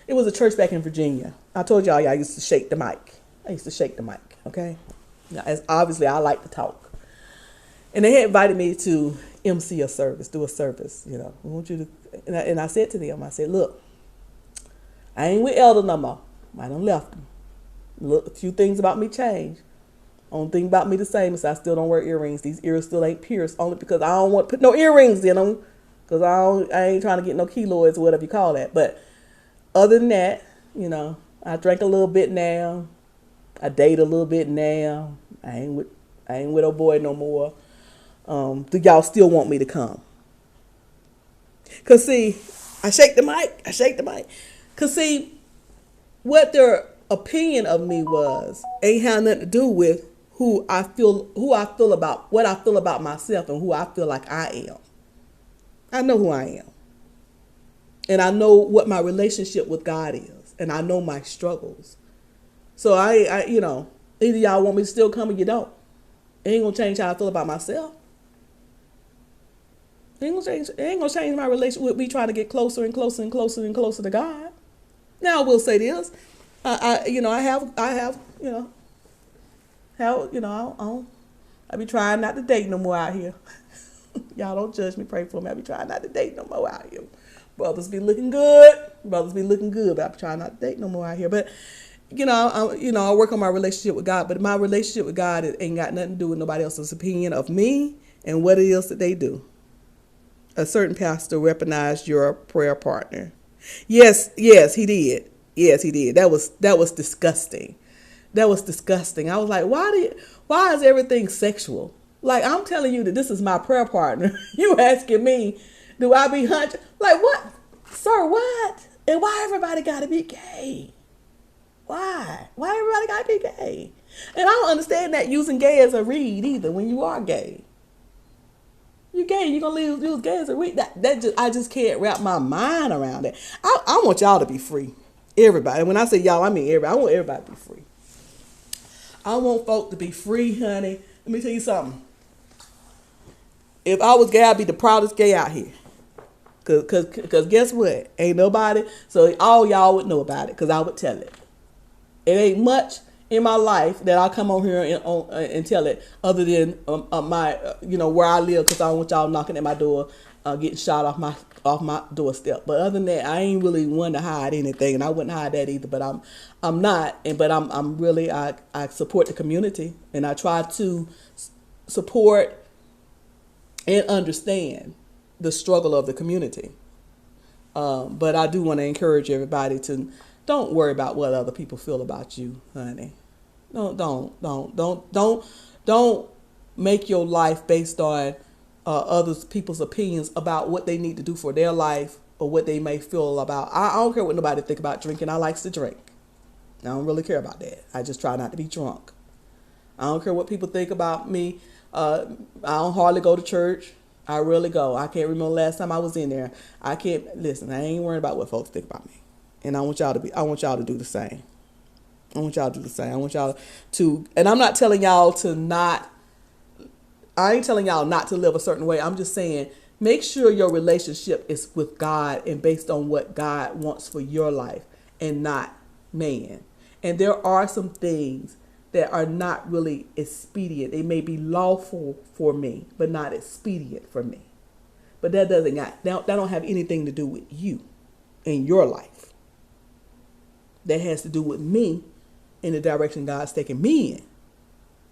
It was a church back in Virginia. I told y'all I used to shake the mic. Okay? Now, as obviously, I like to talk. And they had invited me to MC a service, do a service, I want you to, and I said to them, I said, look, I ain't with Elder no more. I done left him. Look, a few things about me changed. Only thing about me the same is I still don't wear earrings. These ears still ain't pierced, only because I don't want to put no earrings in them. Because I ain't trying to get no keloids or whatever you call that. But other than that, you know, I drink a little bit now. I date a little bit now. I ain't with old boy no more. Do y'all still want me to come? Cause see, I shake the mic. Cause see, what their opinion of me ain't had nothing to do with who I feel about, what I feel about myself and who I feel like I am. I know who I am. And I know what my relationship with God is. And I know my struggles. So I you know, either y'all want me to still come or you don't. It ain't gonna change how I feel about myself. It ain't gonna change my relationship with me trying to get closer and closer and closer and closer to God. Now I will say this. I be trying not to date no more out here. Y'all don't judge me, pray for me. I be trying not to date no more out here. Brothers be looking good, but I be trying not to date no more out here. But I work on my relationship with God, but my relationship with God ain't got nothing to do with nobody else's opinion of me and what it is that they do. A certain pastor weaponized your prayer partner. Yes, he did. Yes, he did. That was disgusting. That was disgusting. I was like, why is everything sexual? Like, I'm telling you that this is my prayer partner. You asking me, do I be hunching? Like, what? Sir, what? And why everybody gotta be gay? Why? Why everybody gotta be gay? And I don't understand that using gay as a read either when you are gay. You gay, you gonna use gay as a read. I just can't wrap my mind around it. I want y'all to be free. Everybody. When I say y'all, I mean everybody. I want everybody to be free. I want folk to be free, honey. Let me tell you something. If I was gay, I'd be the proudest gay out here. Cause guess what? Ain't nobody. So all y'all would know about it. Cause I would tell it. It ain't much in my life that I'll come on here and tell it, other than where I live. Cause I don't want y'all knocking at my door, getting shot off my doorstep. But other than that, I ain't really one to hide anything, and I wouldn't hide that either. But I'm not. But I'm really I support the community, and I try to support and understand the struggle of the community. But I do want to encourage everybody to don't worry about what other people feel about you, honey. Don't make your life based on other people's opinions about what they need to do for their life or what they may feel about. I don't care what nobody think about drinking. I likes to drink. I don't really care about that. I just try not to be drunk. I don't care what people think about me. I don't hardly go to church. I really go. I can't remember the last time I was in there. I ain't worried about what folks think about me. And I want y'all to do the same. I want y'all to, and I'm not telling y'all I ain't telling y'all not to live a certain way. I'm just saying, make sure your relationship is with God and based on what God wants for your life and not man. And there are some things that are not really expedient. They may be lawful for me, but not expedient for me. But that don't have anything to do with you and your life. That has to do with me in the direction God's taking me in.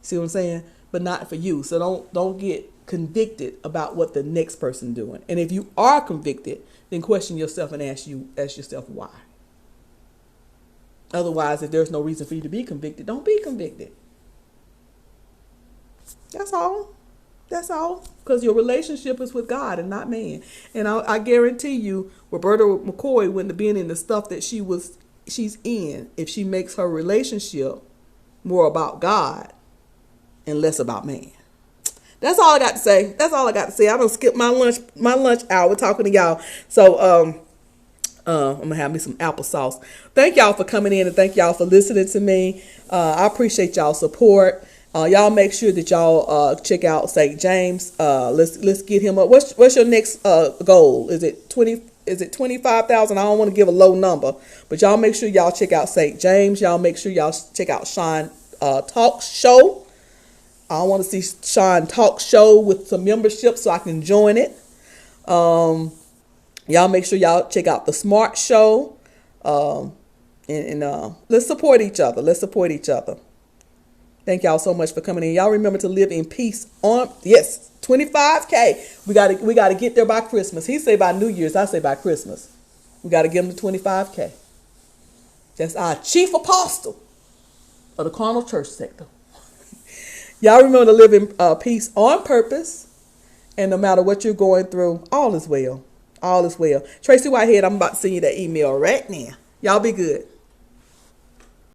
See what I'm saying? But not for you. So don't get convicted about what the next person doing. And if you are convicted, then question yourself and ask yourself why. Otherwise, if there's no reason for you to be convicted, don't be convicted. That's all. Because your relationship is with God and not man. And I guarantee you, Roberta McCoy wouldn't have been in the stuff that she's in if she makes her relationship more about God and less about man. That's all I got to say. I'm gonna skip my lunch hour talking to y'all. So I'm gonna have me some applesauce. Thank y'all for coming in and thank y'all for listening to me. I appreciate y'all support. Y'all make sure that y'all check out St. James. Let's get him up. What's your next goal? Is it 25,000? I don't want to give a low number, but y'all make sure y'all check out St. James. Y'all make sure y'all check out Sean Talk Show. I want to see Sean Talk Show with some membership so I can join it. Y'all make sure y'all check out the Smart Show. And let's support each other. Let's support each other. Thank y'all so much for coming in. Y'all remember to live in peace on, yes, 25K. We gotta get there by Christmas. He say by New Year's, I say by Christmas. We gotta get him to 25K. That's our chief apostle of the carnal church sector. Y'all remember to live in peace on purpose. And no matter what you're going through, all is well. All is well. Tracy Whitehead, I'm about to send you that email right now. Y'all be good.